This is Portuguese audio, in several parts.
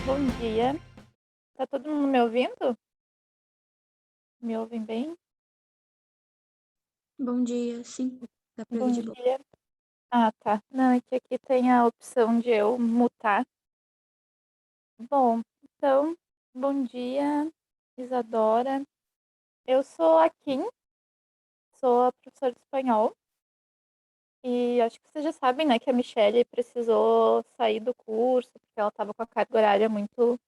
Bom dia. Tá todo mundo me ouvindo? Me ouvem bem? Bom dia, sim, dá pra ouvir Bom de boa. dia. Ah, tá. Não, é que aqui tem a opção de eu mutar. Bom, então, bom dia, Isadora. Eu sou a Kim, sou a professora de espanhol. E acho que vocês já sabem, né, que a Michelle precisou sair do curso, porque ela estava com a carga horária muito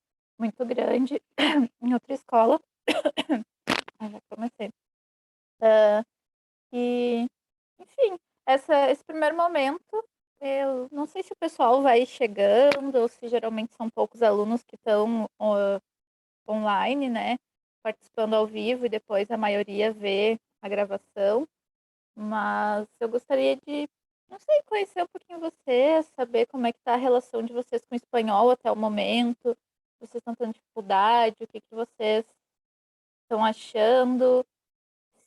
grande em outra escola. Ah, já comecei. E Enfim, esse primeiro momento, eu não sei se o pessoal vai chegando ou se geralmente são poucos alunos que estão online, né, participando ao vivo e depois a maioria vê a gravação, mas eu gostaria de, não sei, conhecer um pouquinho vocês, saber como é que tá a relação de vocês com o espanhol até o momento, se vocês estão tendo dificuldade, o que que vocês estão achando,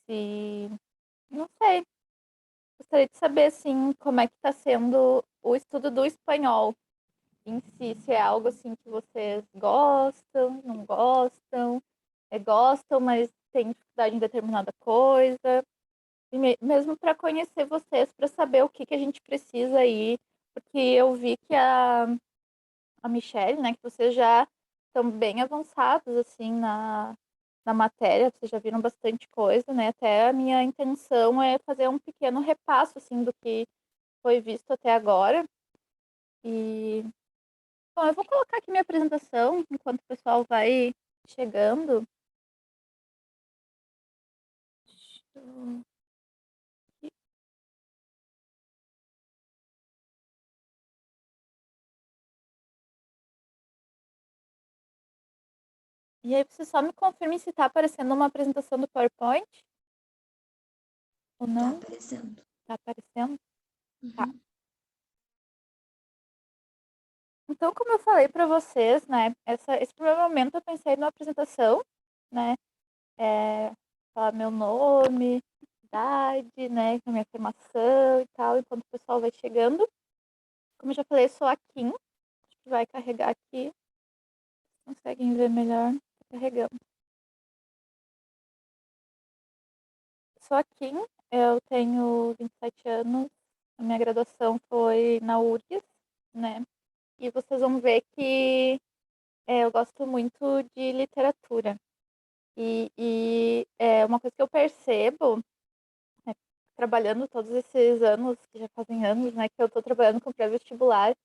se, não sei. Gostaria de saber, assim, como é que está sendo o estudo do espanhol em si, se é algo, assim, que vocês gostam, não gostam, gostam, mas têm dificuldade em determinada coisa. E mesmo para conhecer vocês, para saber o que que a gente precisa aí, porque eu vi que a Michelle, né, que vocês já estão bem avançados, assim, na matéria, vocês já viram bastante coisa, né? Até a minha intenção é fazer um pequeno repasso, assim, do que foi visto até agora. E, bom, eu vou colocar aqui minha apresentação enquanto o pessoal vai chegando. E aí você só me confirme se está aparecendo uma apresentação do PowerPoint ou Tá não. aparecendo. Está aparecendo? Tá. Uhum. Então, como eu falei para vocês, né, esse primeiro momento eu pensei numa apresentação, né, falar meu nome, idade, né, a minha formação e tal, enquanto o pessoal vai chegando. Como eu já falei, eu sou a Kim, acho que vai carregar aqui, conseguem ver melhor, tá carregando. Sou a Kim, eu tenho 27 anos, a minha graduação foi na URGS, né, e vocês vão ver que eu gosto muito de literatura. E é uma coisa que eu percebo, né, trabalhando todos esses anos, que já fazem anos, né, que eu estou trabalhando com pré-vestibular,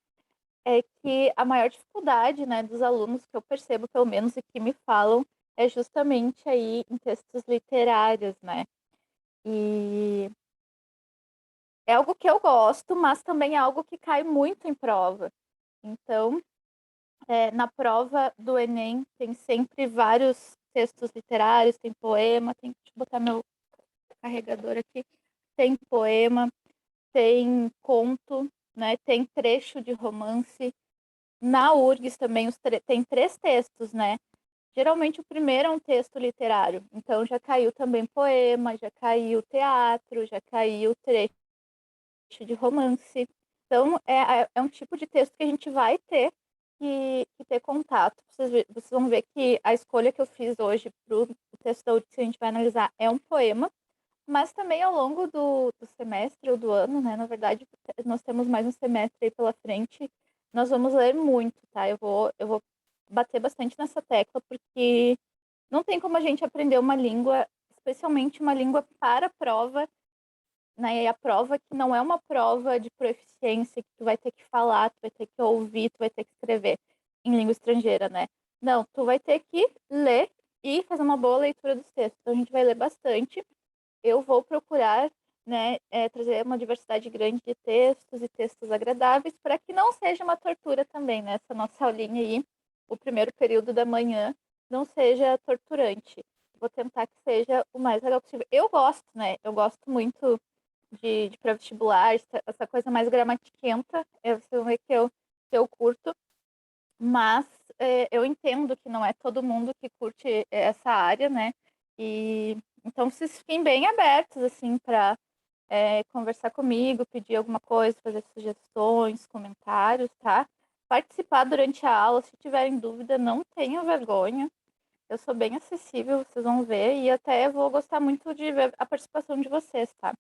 é que a maior dificuldade, né, dos alunos que eu percebo, pelo menos, e que me falam, é justamente aí em textos literários, né? E é algo que eu gosto, mas também é algo que cai muito em prova. Então, na prova do Enem tem sempre vários textos literários, tem poema, tem, deixa eu botar meu carregador aqui, tem poema, tem conto, né? Tem trecho de romance. Na URGS também tem três textos, né? Geralmente o primeiro é um texto literário, então já caiu também poema, já caiu teatro, já caiu trecho de romance. Então é um tipo de texto que a gente vai ter que ter contato. Vocês vão ver que a escolha que eu fiz hoje para o texto da URGS que a gente vai analisar é um poema, mas também ao longo do semestre ou do ano, né? Na verdade, nós temos mais um semestre aí pela frente. Nós vamos ler muito, tá? Eu vou bater bastante nessa tecla, porque não tem como a gente aprender uma língua, especialmente uma língua para a prova, né? E a prova que não é uma prova de proficiência, que tu vai ter que falar, tu vai ter que ouvir, tu vai ter que escrever em língua estrangeira, né? Não, tu vai ter que ler e fazer uma boa leitura dos textos. Então, a gente vai ler bastante. Eu vou procurar, né, trazer uma diversidade grande de textos e textos agradáveis para que não seja uma tortura também, né? Essa nossa aulinha aí, o primeiro período da manhã, não seja torturante. Vou tentar que seja o mais legal possível. Eu gosto, né? Eu gosto muito de pré-vestibular, essa coisa mais gramatiquenta, vocês vão ver que eu curto, mas eu entendo que não é todo mundo que curte essa área, né? E então vocês fiquem bem abertos assim para conversar comigo, pedir alguma coisa, fazer sugestões, comentários, tá? participar durante a aula. Se tiverem dúvida, não tenham vergonha. Eu sou bem acessível, vocês vão ver, e até vou gostar muito de ver a participação de vocês, tá?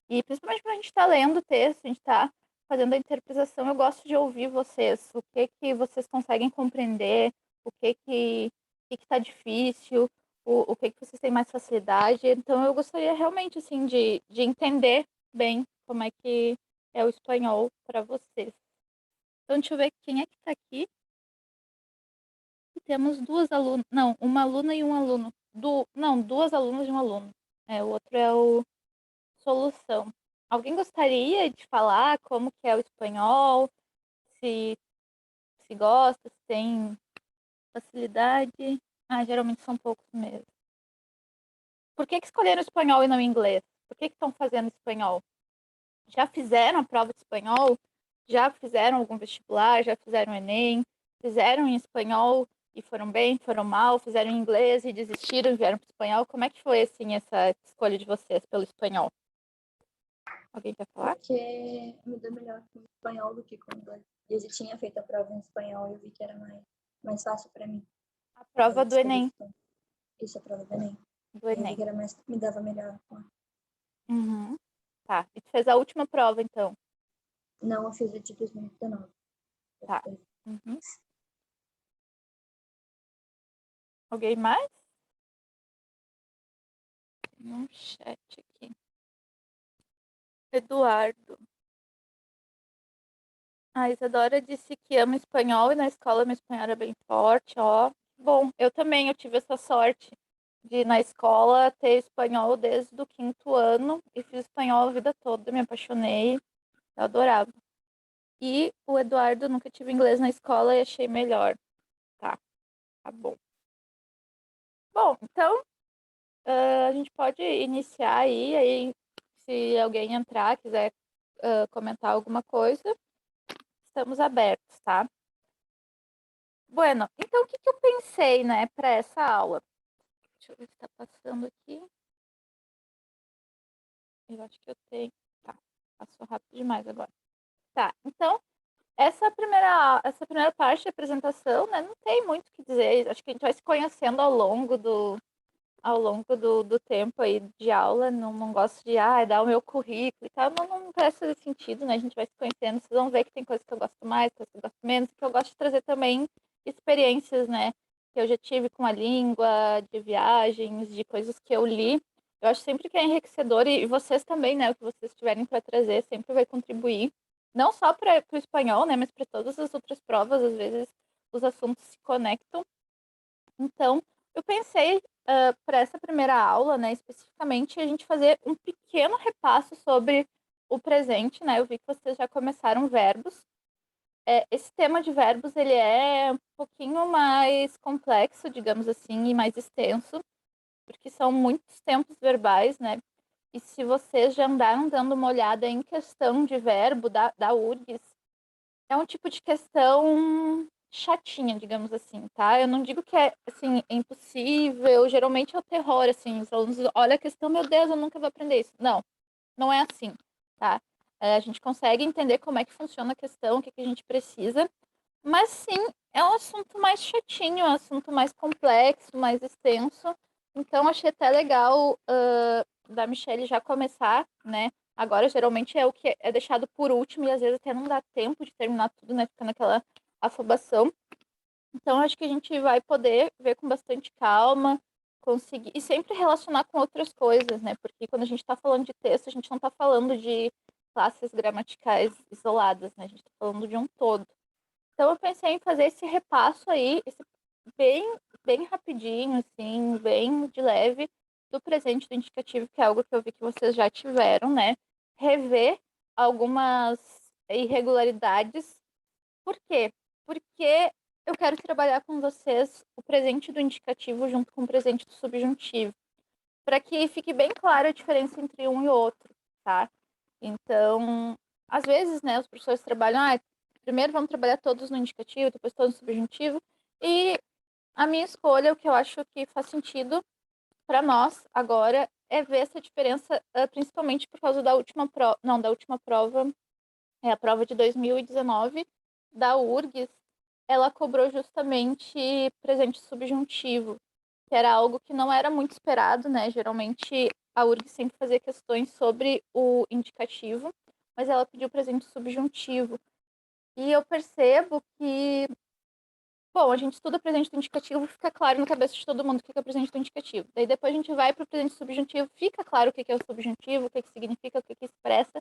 E principalmente quando a gente está lendo o texto, a gente está fazendo a interpretação, eu gosto de ouvir vocês, o que que vocês conseguem compreender, o que está difícil, o que que vocês têm mais facilidade. Então, eu gostaria realmente, assim, de entender bem como é que é o espanhol para vocês. Então, deixa eu ver quem é que está aqui. Temos duas alunas, não, uma aluna e um aluno. Não, duas alunas e um aluno. O outro é o Solução. Alguém gostaria de falar como que é o espanhol? Se, se gosta, se tem facilidade? Ah, geralmente são poucos mesmo. Por que escolheram espanhol e não inglês? Por que estão fazendo espanhol? Já fizeram a prova de espanhol? Já fizeram algum vestibular? Já fizeram Enem? Fizeram em espanhol e foram bem, foram mal? Fizeram em inglês e desistiram e vieram para o espanhol? Como é que foi, assim, essa escolha de vocês pelo espanhol? Alguém quer falar? Porque me deu melhor com o espanhol do que com o inglês. E eu já tinha feito a prova em espanhol e eu vi que era mais fácil para mim. A prova do Enem. Isso, a prova do Enem. Do Aí eu vi Enem. que era mais, me dava melhor. Uhum. Tá. E tu fez a última prova, então? Não, eu fiz a de 2019. Tá. Uhum. Alguém mais? Tem um chat aqui. Eduardo. A Isadora disse que ama espanhol e na escola meu espanhol era bem forte, ó. Bom, eu também, eu tive essa sorte de na escola ter espanhol desde o quinto ano e fiz espanhol a vida toda, me apaixonei, eu adorava. E o Eduardo nunca tive inglês na escola e achei melhor. Tá bom. Bom, então a gente pode iniciar aí se alguém entrar, quiser comentar alguma coisa, estamos abertos, tá? Bueno, então o que eu pensei, né, para essa aula? Deixa eu ver se está passando aqui. Eu acho que eu tenho. Tá, passou rápido demais agora. Tá, então, essa primeira parte da apresentação, né, não tem muito o que dizer. Acho que a gente vai se conhecendo ao longo do tempo aí de aula. Não gosto de dar o meu currículo e tal. Não parece fazer sentido, né? A gente vai se conhecendo. Vocês vão ver que tem coisas que eu gosto mais, coisas que eu gosto menos, que eu gosto de trazer também experiências, né? Que eu já tive com a língua, de viagens, de coisas que eu li. Eu acho sempre que é enriquecedor e vocês também, né? O que vocês tiverem para trazer sempre vai contribuir. Não só para o espanhol, né? Mas para todas as outras provas, às vezes os assuntos se conectam. Então, eu pensei para essa primeira aula, né, especificamente, a gente fazer um pequeno repasso sobre o presente, né? Eu vi que vocês já começaram verbos. Esse tema de verbos, ele é um pouquinho mais complexo, digamos assim, e mais extenso, porque são muitos tempos verbais, né? E se vocês já andaram dando uma olhada em questão de verbo da URGS, é um tipo de questão chatinha, digamos assim, tá? Eu não digo que é, assim, é impossível, geralmente é o terror, assim, os alunos olham a questão, meu Deus, eu nunca vou aprender isso. Não, não é assim, tá? A gente consegue entender como é que funciona a questão, o que a gente precisa, mas sim, é um assunto mais chatinho, é um assunto mais complexo, mais extenso, então achei até legal da Michelle já começar, né? Agora, geralmente, é o que é deixado por último e às vezes até não dá tempo de terminar tudo, né? Fica naquela afobação. Então, acho que a gente vai poder ver com bastante calma, conseguir. E sempre relacionar com outras coisas, né? Porque quando a gente está falando de texto, a gente não está falando de classes gramaticais isoladas, né? A gente está falando de um todo. Então, eu pensei em fazer esse repasso aí, bem, bem rapidinho, assim, bem de leve, do presente do indicativo, que é algo que eu vi que vocês já tiveram, né? Rever algumas irregularidades. Por quê? Porque eu quero trabalhar com vocês o presente do indicativo junto com o presente do subjuntivo, para que fique bem clara a diferença entre um e outro, tá? Então, às vezes, né, os professores trabalham, primeiro vamos trabalhar todos no indicativo, depois todos no subjuntivo, e a minha escolha, o que eu acho que faz sentido para nós agora é ver essa diferença, principalmente por causa da última prova, não, da última prova, é a prova de 2019 da URGS, ela cobrou justamente presente subjuntivo, que era algo que não era muito esperado, né? Geralmente a URG sempre fazia questões sobre o indicativo, mas ela pediu presente subjuntivo. E eu percebo que, bom, a gente estuda presente do indicativo, fica claro na cabeça de todo mundo o que é o presente do indicativo. Daí depois a gente vai para o presente subjuntivo, fica claro o que é o subjuntivo, o que significa, o que expressa.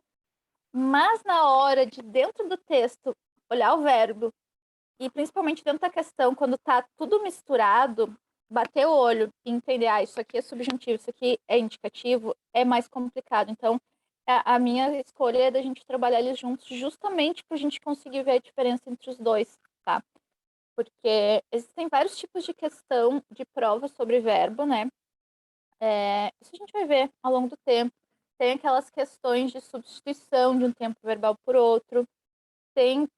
Mas na hora de, dentro do texto, olhar o verbo, e principalmente dentro da questão, quando tá tudo misturado, bater o olho e entender, isso aqui é subjuntivo, isso aqui é indicativo, é mais complicado. Então, a minha escolha é da gente trabalhar eles juntos justamente para a gente conseguir ver a diferença entre os dois, tá? Porque existem vários tipos de questão de prova sobre verbo, né? Isso a gente vai ver ao longo do tempo. Tem aquelas questões de substituição de um tempo verbal por outro. Tem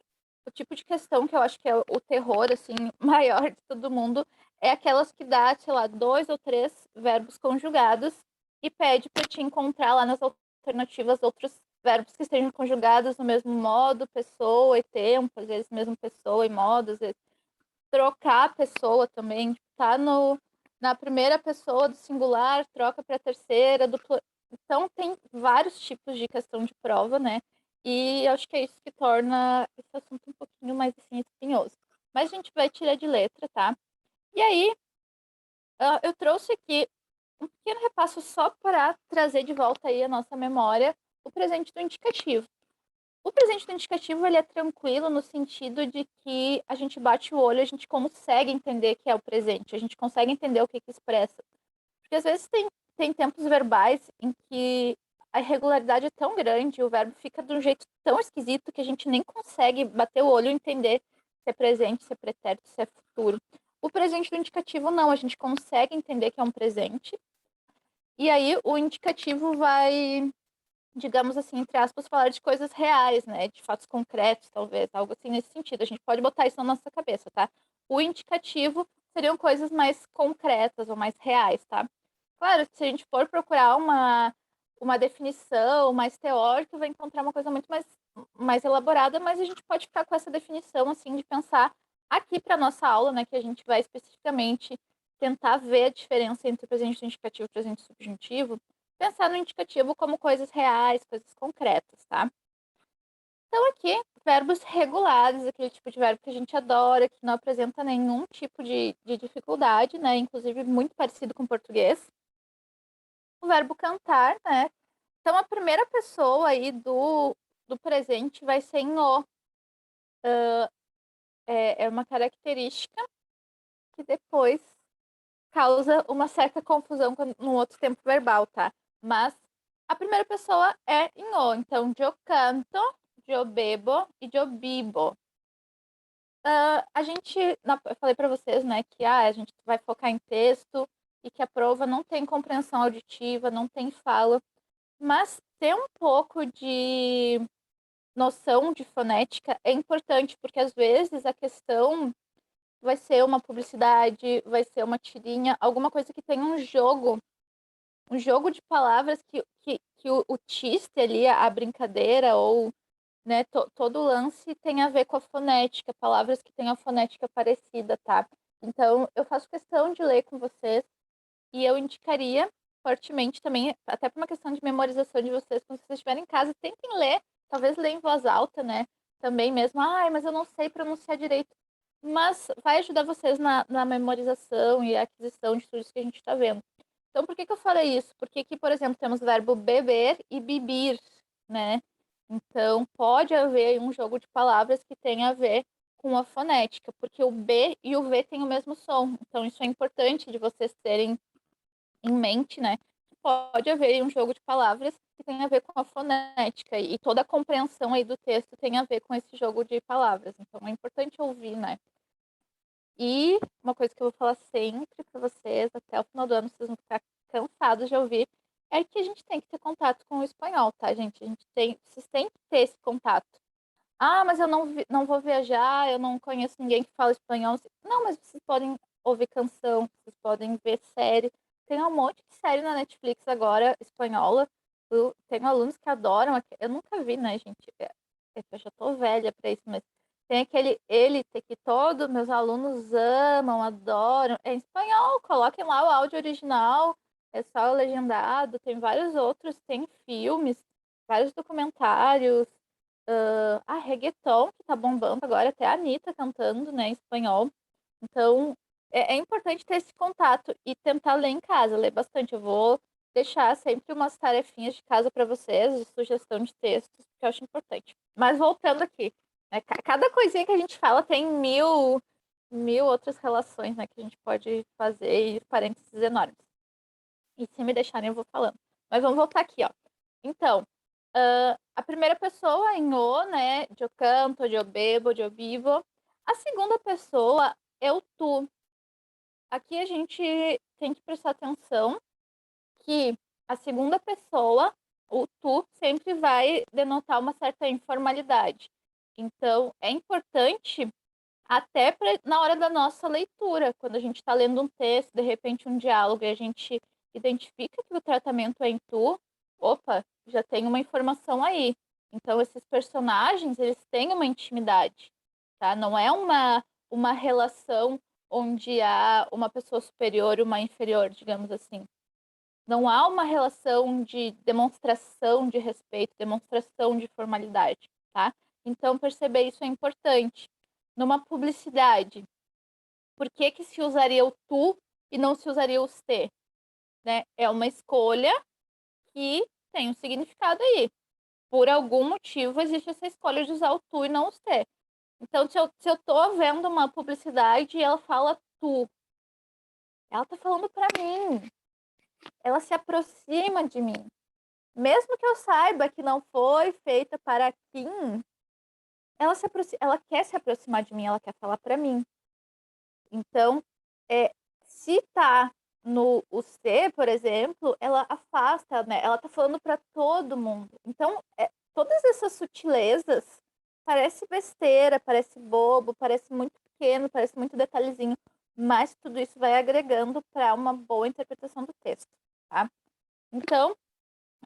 o tipo de questão que eu acho que é o terror, assim, maior de todo mundo, é aquelas que dá, sei lá, 2 ou 3 verbos conjugados e pede para te encontrar lá nas alternativas outros verbos que estejam conjugados no mesmo modo, pessoa e tempo, às vezes mesmo pessoa e modo, às vezes trocar a pessoa também, tá na primeira pessoa do singular, troca para a terceira, então tem vários tipos de questão de prova, né? E acho que é isso que torna esse assunto um pouquinho mais assim espinhoso. Mas a gente vai tirar de letra, tá? E aí, eu trouxe aqui um pequeno repasso só para trazer de volta aí a nossa memória o presente do indicativo. O presente do indicativo ele é tranquilo no sentido de que a gente bate o olho, a gente consegue entender que é o presente, a gente consegue entender o que expressa. Porque às vezes tem tempos verbais em que a irregularidade é tão grande, o verbo fica de um jeito tão esquisito que a gente nem consegue bater o olho e entender se é presente, se é pretérito, se é futuro. O presente do indicativo não, a gente consegue entender que é um presente. E aí o indicativo vai, digamos assim, entre aspas, falar de coisas reais, né? De fatos concretos, talvez, algo assim nesse sentido. A gente pode botar isso na nossa cabeça, tá? O indicativo seriam coisas mais concretas ou mais reais, tá? Claro, se a gente for procurar uma definição mais teórica, vai encontrar uma coisa muito mais elaborada, mas a gente pode ficar com essa definição, assim, de pensar aqui para nossa aula, né, que a gente vai especificamente tentar ver a diferença entre o presente indicativo e o presente subjuntivo, pensar no indicativo como coisas reais, coisas concretas, tá? Então, aqui, verbos regulares, aquele tipo de verbo que a gente adora, que não apresenta nenhum tipo de dificuldade, né? Inclusive, muito parecido com o português. O verbo cantar, né? Então, a primeira pessoa aí do presente vai ser em o. É uma característica que depois causa uma certa confusão no outro tempo verbal, tá? Mas a primeira pessoa é em o. Então, eu canto, eu bebo e eu bibo. A gente, eu falei para vocês, né, que a gente vai focar em texto e que a prova não tem compreensão auditiva, não tem fala, mas ter um pouco de noção de fonética é importante, porque às vezes a questão vai ser uma publicidade, vai ser uma tirinha, alguma coisa que tem um jogo de palavras que o chiste ali, a brincadeira ou, né, todo o lance tem a ver com a fonética, palavras que têm a fonética parecida, tá? Então, eu faço questão de ler com vocês e eu indicaria fortemente também, até por uma questão de memorização de vocês, quando vocês estiverem em casa, tentem ler, talvez ler em voz alta, né? Também mesmo, mas eu não sei pronunciar direito. Mas vai ajudar vocês na memorização e aquisição de tudo isso que a gente está vendo. Então, por que eu falei isso? Porque aqui, por exemplo, temos o verbo beber e bebir, né? Então, pode haver um jogo de palavras que tenha a ver com a fonética, porque o B e o V têm o mesmo som. Então, isso é importante de vocês terem em mente, né? Pode haver um jogo de palavras que tem a ver com a fonética e toda a compreensão aí do texto tem a ver com esse jogo de palavras. Então, é importante ouvir, né? E uma coisa que eu vou falar sempre para vocês, até o final do ano, vocês vão ficar cansados de ouvir, é que a gente tem que ter contato com o espanhol, tá, gente? Vocês têm que ter esse contato. Mas eu não vou viajar, eu não conheço ninguém que fala espanhol. Não, mas vocês podem ouvir canção, vocês podem ver série. Tem um monte de série na Netflix agora, espanhola. Eu tenho alunos que adoram. Eu nunca vi, né, gente? Eu já tô velha pra isso, mas Tem aquele ele que todos meus alunos amam, adoram. É em espanhol, coloquem lá o áudio original, é só o legendado. Tem vários outros, tem filmes, vários documentários. Reggaeton, que tá bombando agora, até a Anitta cantando, né, em espanhol. Então, é importante ter esse contato e tentar ler em casa, ler bastante. Eu vou deixar sempre umas tarefinhas de casa para vocês, de sugestão de textos, que eu acho importante. Mas voltando aqui, né, cada coisinha que a gente fala tem mil outras relações, né, que a gente pode fazer e parênteses enormes. E se me deixarem, eu vou falando. Mas vamos voltar aqui, ó. Então, a primeira pessoa em o, né? Eu canto, eu bebo, eu vivo. A segunda pessoa é o tu. Aqui a gente tem que prestar atenção que a segunda pessoa, o tu, sempre vai denotar uma certa informalidade. Então, é importante até na hora da nossa leitura, quando a gente está lendo um texto, de repente um diálogo, e a gente identifica que o tratamento é em tu, opa, já tem uma informação aí. Então, esses personagens, eles têm uma intimidade, tá? Não é uma relação onde há uma pessoa superior e uma inferior, digamos assim. Não há uma relação de demonstração de respeito, demonstração de formalidade, tá? Então, perceber isso é importante. Numa publicidade, por que que se usaria o tu e não se usaria o você? Né? É uma escolha que tem um significado aí. Por algum motivo existe essa escolha de usar o tu e não o você. Então, se eu tô vendo uma publicidade e ela fala tu, ela tá falando para mim. Ela se aproxima de mim. Mesmo que eu saiba que não foi feita para Kim, ela quer se aproximar de mim, ela quer falar para mim. Então, se tá no o C, por exemplo, ela afasta, né? Ela tá falando para todo mundo. Então, todas essas sutilezas parece besteira, parece bobo, parece muito pequeno, parece muito detalhezinho, mas tudo isso vai agregando para uma boa interpretação do texto, tá? Então,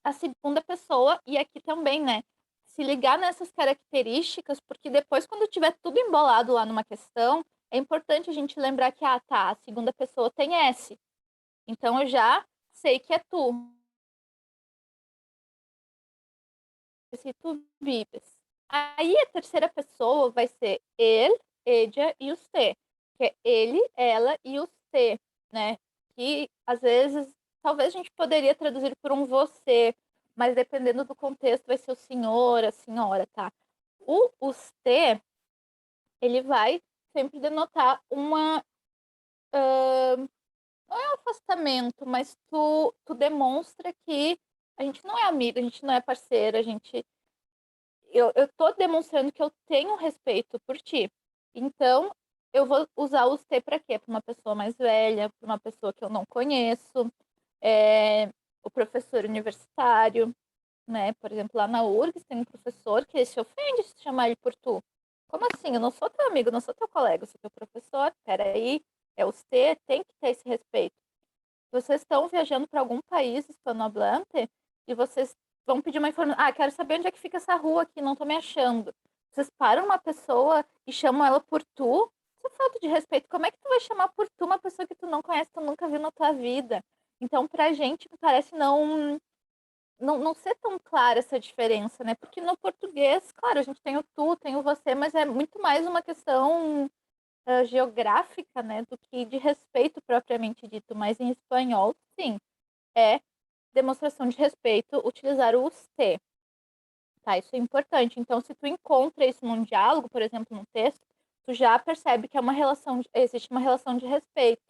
a segunda pessoa, e aqui também, né? Se ligar nessas características, porque depois, quando tiver tudo embolado lá numa questão, é importante a gente lembrar que, tá, a segunda pessoa tem S. Então eu já sei que é tu. Se tu vives. Aí a terceira pessoa vai ser ele, ella e o você, que é ele, ela e o você, né? Que às vezes, talvez a gente poderia traduzir por um você, mas dependendo do contexto vai ser o senhor, a senhora, tá? O você, ele vai sempre denotar uma não é um afastamento, mas tu demonstra que a gente não é amigo, a gente não é parceiro, eu tô demonstrando que eu tenho respeito por ti. Então, eu vou usar o você para quê? Para uma pessoa mais velha, para uma pessoa que eu não conheço, o professor universitário, né? Por exemplo, lá na URGS tem um professor que ele se ofende se chamar ele por tu. Como assim? Eu não sou teu amigo, não sou teu colega, eu sou teu professor. Peraí, é o você, tem que ter esse respeito. Vocês estão viajando para algum país hispanohablante e vocês vão pedir uma informação. Quero saber onde é que fica essa rua aqui, não tô me achando. Vocês param uma pessoa e chamam ela por tu? Isso é falta de respeito. Como é que tu vai chamar por tu uma pessoa que tu não conhece, tu nunca viu na tua vida? Então, pra gente, parece não ser tão clara essa diferença, né? Porque no português, claro, a gente tem o tu, tem o você, mas é muito mais uma questão geográfica, né, do que de respeito propriamente dito, mas em espanhol, sim, é demonstração de respeito utilizar o usted, tá? Isso é importante. Então, se tu encontra isso num diálogo, por exemplo, num texto, tu já percebe que é existe uma relação de respeito.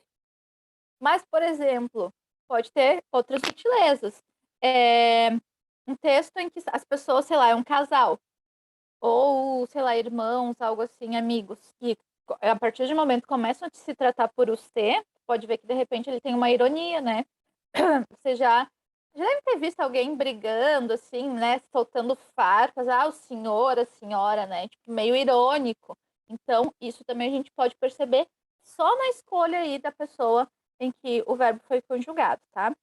Mas, por exemplo, pode ter outras sutilezas. Um texto em que as pessoas, sei lá, é um casal, ou, sei lá, irmãos, algo assim, amigos, que a partir de um momento começam a se tratar por você, pode ver que de repente ele tem uma ironia, né? Você já deve ter visto alguém brigando, assim, né? Soltando farpas, o senhor, a senhora, né? Tipo, meio irônico. Então, isso também a gente pode perceber só na escolha aí da pessoa em que o verbo foi conjugado, tá?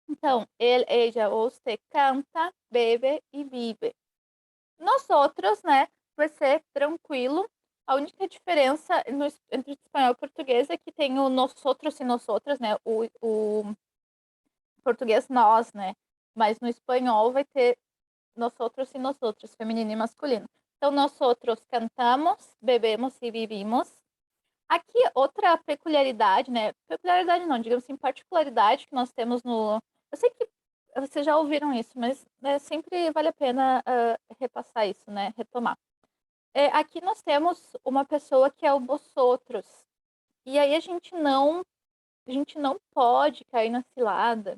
Então, ele, ella, ou você canta, bebe e vive. Nós outros, né, vai ser tranquilo. A única diferença entre espanhol e português é que tem o nosotros e nosotras, né? O português nós, né? Mas no espanhol vai ter nosotros e nosotras, feminino e masculino. Então, nosotros cantamos, bebemos e vivimos. Aqui, outra peculiaridade, né? Peculiaridade não, digamos assim, particularidade que nós temos no. Eu sei que vocês já ouviram isso, mas né, sempre vale a pena repassar isso, né? Retomar. Aqui nós temos uma pessoa que é o vosotros. E aí a gente não pode cair na cilada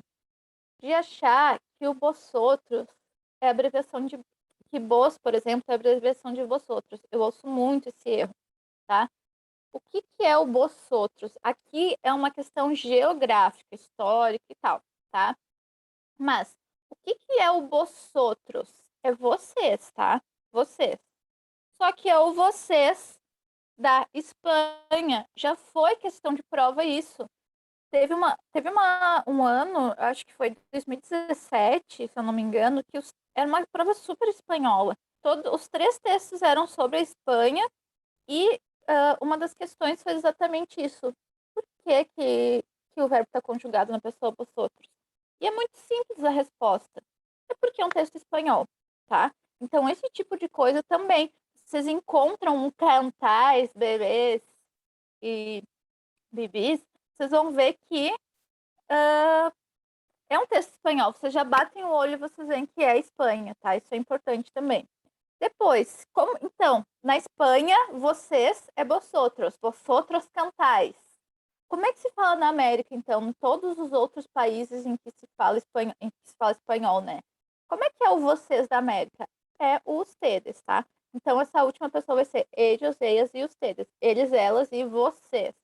de achar que o vosotros é a abreviação de que vos, por exemplo, é a abreviação de vosotros. Eu ouço muito esse erro, tá? O que é o vosotros? Aqui é uma questão geográfica, histórica e tal, tá? Mas o que é o vosotros? É vocês, tá? Vocês. Só que é o vocês da Espanha. Já foi questão de prova isso. Teve um ano, acho que foi 2017, se eu não me engano, que era uma prova super espanhola. Os 3 textos eram sobre a Espanha e uma das questões foi exatamente isso. Por que o verbo está conjugado na pessoa dos outros? E é muito simples a resposta. É porque é um texto espanhol, tá? Então, esse tipo de coisa também. Vocês encontram um cantais, bebês e bibis, vocês vão ver que é um texto espanhol. Vocês já batem o olho e vocês veem que é Espanha, tá? Isso é importante também. Depois, então, na Espanha, vocês é vosotros, vosotros cantais. Como é que se fala na América, então, em todos os outros países em que se fala espanhol, né? Como é que é o vocês da América? É o ustedes, tá? Então, essa última pessoa vai ser ellos, ellas e ustedes. Eles, elas e vocês.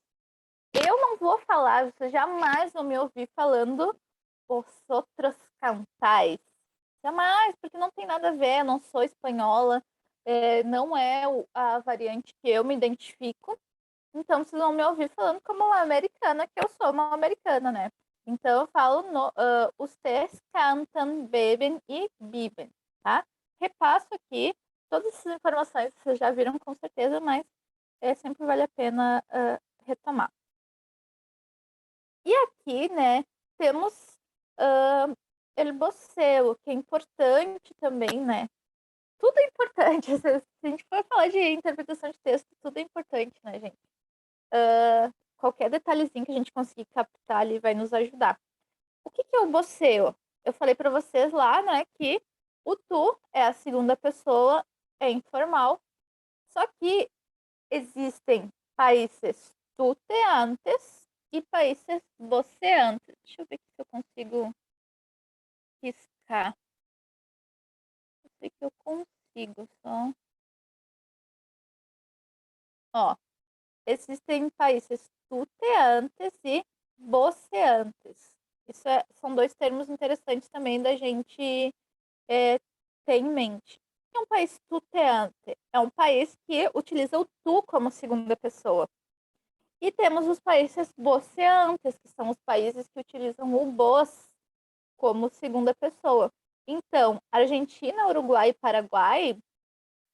Eu não vou falar, você jamais vão me ouvir falando vosotros cantais. Jamais, porque não tem nada a ver, eu não sou espanhola, não é a variante que eu me identifico. Então, vocês vão me ouvir falando como uma americana, que eu sou uma americana, né? Então, eu falo, ustedes cantam, bebem e vivem, tá? Repasso aqui, todas essas informações vocês já viram com certeza, mas sempre vale a pena retomar. E aqui, né, temos el voceu, que é importante também, né? Tudo é importante. Se a gente for falar de interpretação de texto, tudo é importante, né, gente? Qualquer detalhezinho que a gente conseguir captar ali vai nos ajudar. O que é o voceu? Eu falei para vocês lá, né, que o tu é a segunda pessoa, é informal. Só que existem países tuteantes e países voceantes. Deixa eu ver se eu consigo riscar. Eu sei que eu consigo, só. Ó, existem países tuteantes e voceantes. São 2 termos interessantes também da gente ter em mente. É um país tuteante. É um país que utiliza o tu como segunda pessoa. E temos os países voceantes, que são os países que utilizam o vos como segunda pessoa. Então, Argentina, Uruguai e Paraguai,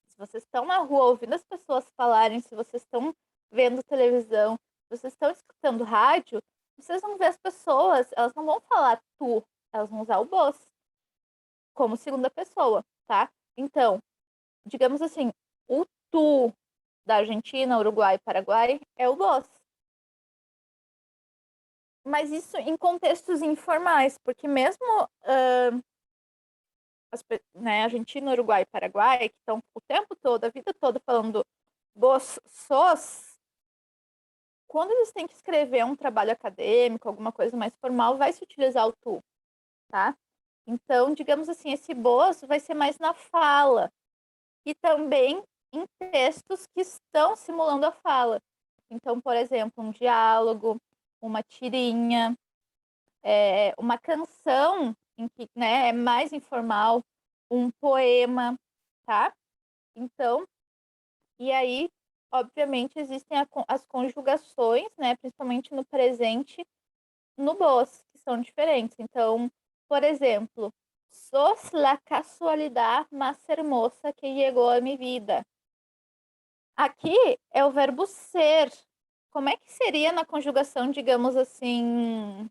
se vocês estão na rua ouvindo as pessoas falarem, se vocês estão vendo televisão, se vocês estão escutando rádio, vocês vão ver as pessoas, elas não vão falar tu, elas vão usar o vos como segunda pessoa, tá? Então, digamos assim, o tu da Argentina, Uruguai e Paraguai é o vos. Mas isso em contextos informais, porque mesmo né, Argentina, Uruguai e Paraguai, que estão o tempo todo, a vida toda falando vos, sos, quando eles têm que escrever um trabalho acadêmico, alguma coisa mais formal, vai se utilizar o tu, tá? Então, digamos assim, esse vos vai ser mais na fala e também em textos que estão simulando a fala. Então, por exemplo, um diálogo, uma tirinha, uma canção em que, né, é mais informal, um poema, tá? Então, e aí, obviamente, existem as conjugações, né, principalmente no presente, no vos, que são diferentes. Então, por exemplo, sos la casualidad más hermosa que llegó a mi vida. Aqui é o verbo ser. Como é que seria na conjugação, digamos assim,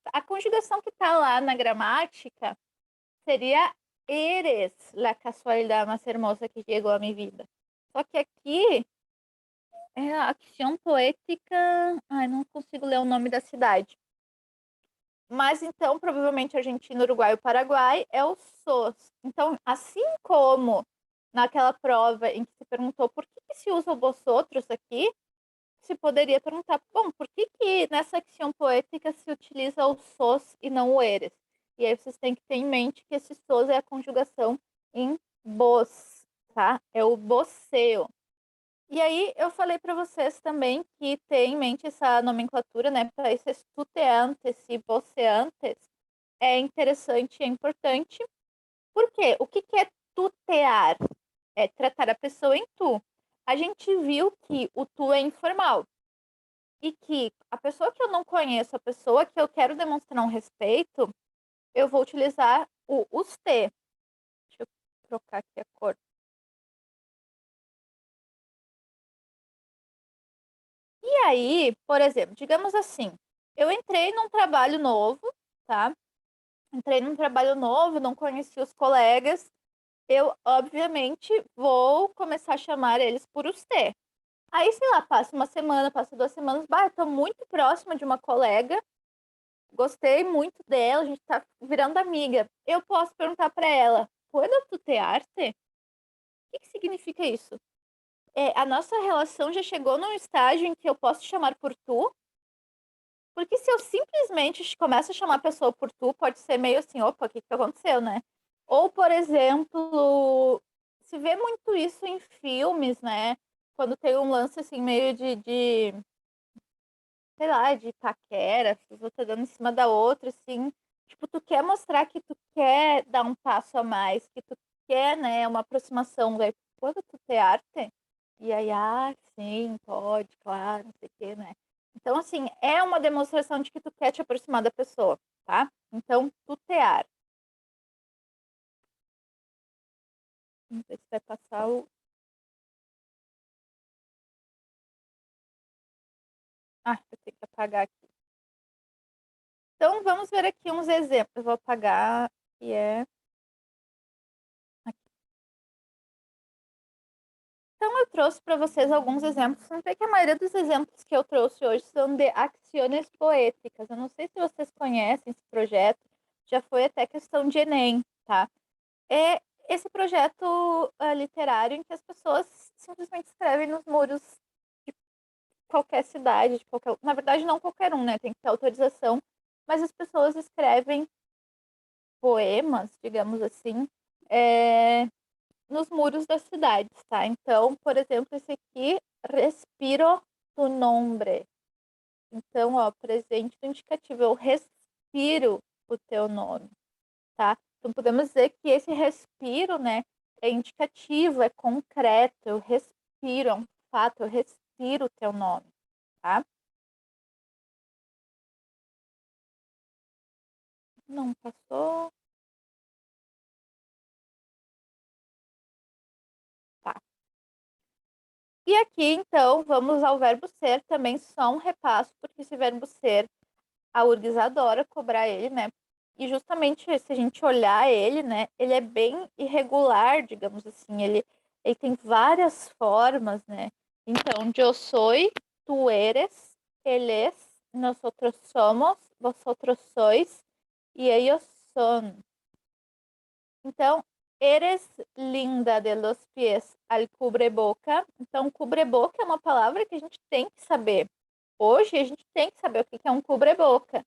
a conjugação que está lá na gramática seria eres la casualidad más hermosa que llegou à minha vida. Só que aqui é a acción poética. Ai, não consigo ler o nome da cidade. Mas então, provavelmente, Argentina, Uruguai ou Paraguai é o sos. Então, assim como naquela prova em que se perguntou por que se usa o vosotros aqui, se poderia perguntar, bom, por que nessa acção poética se utiliza o sos e não o eres? E aí vocês têm que ter em mente que esse sos é a conjugação em vos, tá? É o voceo. E aí eu falei para vocês também que ter em mente essa nomenclatura, né, para esses tuteantes e voceantes é interessante e é importante. Por quê? O que é tutear? É tratar a pessoa em tu. A gente viu que o tu é informal e que a pessoa que eu não conheço, a pessoa que eu quero demonstrar um respeito, eu vou utilizar o usted. Deixa eu trocar aqui a cor. E aí, por exemplo, digamos assim, eu entrei num trabalho novo, tá? Entrei num trabalho novo, não conheci os colegas. Eu, obviamente, vou começar a chamar eles por usted. Aí, sei lá, passa uma semana, passa 2 semanas, bah, eu tô muito próxima de uma colega, gostei muito dela, a gente tá virando amiga. Eu posso perguntar para ela, ¿puedo tutearte? O que significa isso? A nossa relação já chegou num estágio em que eu posso te chamar por tu? Porque se eu simplesmente começo a chamar a pessoa por tu, pode ser meio assim, opa, o que aconteceu, né? Ou, por exemplo, se vê muito isso em filmes, né? Quando tem um lance assim, meio de sei lá, de paquera, as pessoas tá dando em cima da outra, assim. Tipo, tu quer mostrar que tu quer dar um passo a mais, que tu quer, né, uma aproximação, daí, quando tu te arte, e aí, sim, pode, claro, não sei o quê, né? Então, assim, é uma demonstração de que tu quer te aproximar da pessoa, tá? Então, tutear. Não sei se vai passar o. Eu tenho que apagar aqui. Então, vamos ver aqui uns exemplos. Eu vou apagar, que é. Então, eu trouxe para vocês alguns exemplos. Não sei que a maioria dos exemplos que eu trouxe hoje são de acciones poéticas. Eu não sei se vocês conhecem esse projeto, já foi até questão de Enem, tá? É esse projeto literário em que as pessoas simplesmente escrevem nos muros de qualquer cidade, de qualquer. Na verdade, não qualquer um, né? Tem que ter autorização, mas as pessoas escrevem poemas, digamos assim, é, nos muros das cidades, tá? Então, por exemplo, esse aqui, respiro tu nombre. Então, ó, presente do indicativo, eu respiro o teu nome, tá? Então, podemos dizer que esse respiro, né, é indicativo, é concreto, eu respiro, é um fato, eu respiro o teu nome, tá? Não passou? Tá. E aqui, então, vamos ao verbo ser, também só um repasso, porque esse verbo ser a URGS adora cobrar ele, né? E justamente se a gente olhar ele, né, ele é bem irregular, digamos assim, ele tem várias formas, né? Então, yo soy, tú eres, él es, nosotros somos, vosotros sois e ellos son. Então, eres linda de los pies al cubreboca. Então, cubreboca é uma palavra que a gente tem que saber. Hoje, a gente tem que saber o que é um cubreboca.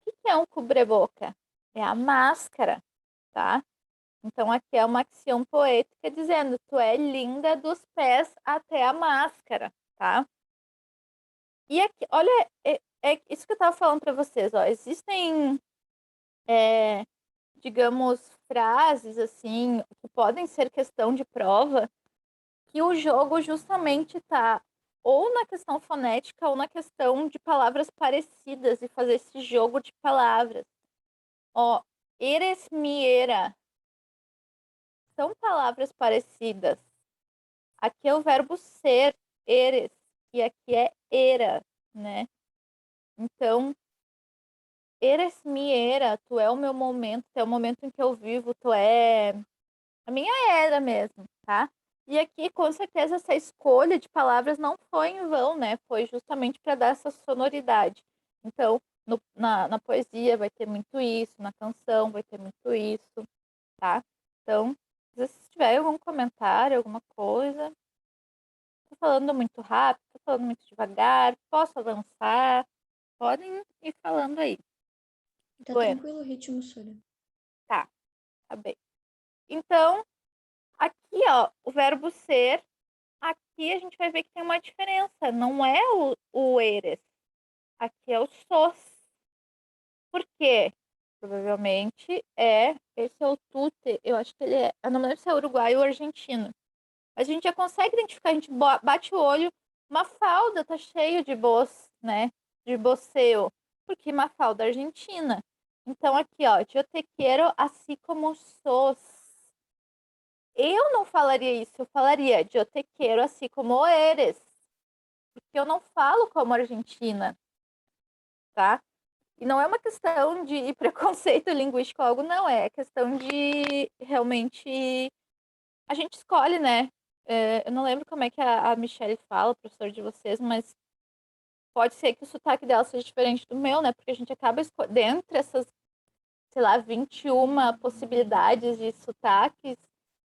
O que é um cubreboca? É a máscara, tá? Então, aqui é uma ação poética dizendo: tu é linda dos pés até a máscara, tá? E aqui, olha, é isso que eu tava falando para vocês, ó. Existem, digamos, frases assim, que podem ser questão de prova, que o jogo justamente tá ou na questão fonética ou na questão de palavras parecidas e fazer esse jogo de palavras. Ó, eresmiera são palavras parecidas. Aqui é o verbo ser, eres, e aqui é era, né? Então, eres mi era, tu é o meu momento, tu é o momento em que eu vivo, tu é a minha era mesmo, tá? E aqui, com certeza, essa escolha de palavras não foi em vão, né? Foi justamente para dar essa sonoridade. Então, na poesia vai ter muito isso, na canção vai ter muito isso, tá? Então, se tiver algum comentário, alguma coisa, tô falando muito rápido, tô falando muito devagar, posso avançar, podem ir falando aí. Tá Bueno, tranquilo o ritmo, Súria? tá bem. Então, aqui, ó, o verbo ser, aqui a gente vai ver que tem uma diferença. Não é o eres. Aqui é o sos. Por quê? Provavelmente esse é o tute. Eu acho que ele é. Eu não lembro se é uruguaio ou argentino. Mas a gente já consegue identificar, a gente bate o olho. Mafalda tá cheio de bos, né? De boceu. Porque Mafalda é argentina. Então aqui, ó, yo te quiero así como sos. Eu não falaria isso, eu falaria yo te quiero así como eres. Porque eu não falo como argentina, tá? E não é uma questão de preconceito linguístico ou algo, não. É questão de realmente. A gente escolhe, né? Eu não lembro como é que a Michelle fala, professor de vocês, mas pode ser que o sotaque dela seja diferente do meu, né? Porque a gente acaba dentre essas, sei lá, 21 possibilidades de sotaques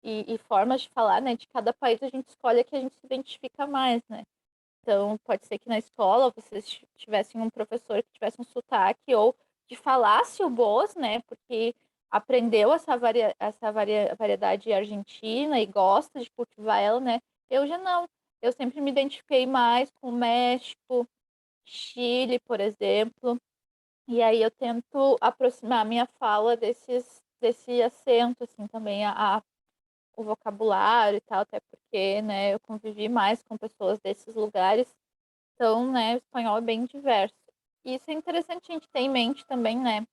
e formas de falar, né? De cada país a gente escolhe a que a gente se identifica mais, né? Então, pode ser que na escola vocês tivessem um professor que tivesse um sotaque ou que falasse o Boas, né? Porque aprendeu variedade argentina e gosta de cultivar ela, né? Eu já não. Eu sempre me identifiquei mais com o México, Chile, por exemplo. E aí eu tento aproximar a minha fala desse acento, assim, também o vocabulário e tal, até porque, né, eu convivi mais com pessoas desses lugares. Então, né, o espanhol é bem diverso. E isso é interessante a gente ter em mente também, né?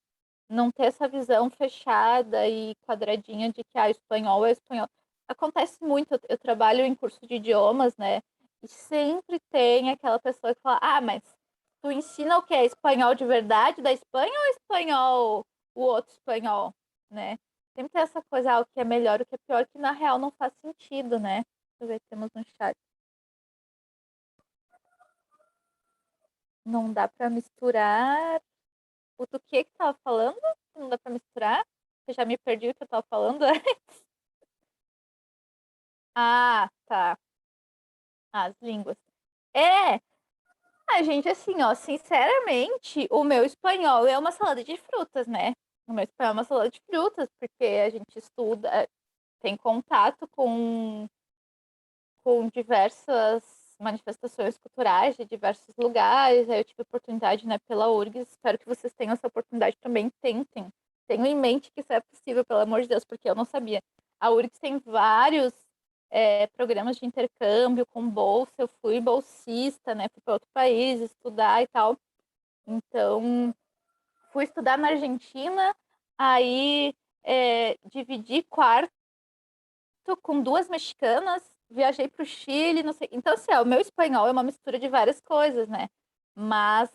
Não ter essa visão fechada e quadradinha de que o espanhol é espanhol. Acontece muito, eu trabalho em curso de idiomas, né? E sempre tem aquela pessoa que fala: ah, mas tu ensina o que? Espanhol de verdade da Espanha ou espanhol, o outro espanhol, né? Sempre tem essa coisa, o que é melhor, o que é pior, que na real não faz sentido, né? Deixa eu ver, temos no chat. Não dá para misturar. O do que tava falando? Não dá pra misturar? Eu já me perdi o que eu tava falando. Ah, tá. As línguas. É, a gente, assim, ó, sinceramente, o meu espanhol é uma salada de frutas, né? O meu espanhol é uma salada de frutas, porque a gente estuda, tem contato com diversas manifestações culturais de diversos lugares. Aí eu tive oportunidade, né, pela URGS. Espero que vocês tenham essa oportunidade também. Tentem. Tenham em mente que isso é possível, pelo amor de Deus, porque eu não sabia. A URGS tem vários programas de intercâmbio com bolsa. Eu fui bolsista, né? Fui para outro país estudar e tal. Então, fui estudar na Argentina, aí dividi quarto com duas mexicanas, viajei para o Chile, não sei. Então, assim, o meu espanhol é uma mistura de várias coisas, né? Mas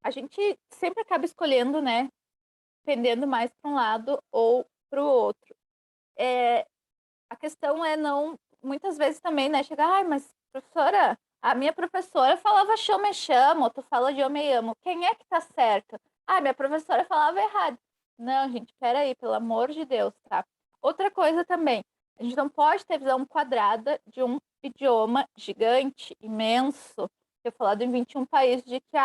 a gente sempre acaba escolhendo, né? Pendendo mais para um lado ou para o outro. A questão é não, muitas vezes também, né? Chegar, ai, mas professora, a minha professora falava chão me chamo, tu fala de eu me amo. Quem é que tá certo? Ah, minha professora falava errado. Não, gente, peraí, pelo amor de Deus, tá? Outra coisa também, a gente não pode ter visão quadrada de um idioma gigante, imenso, que é falado em 21 países, de que,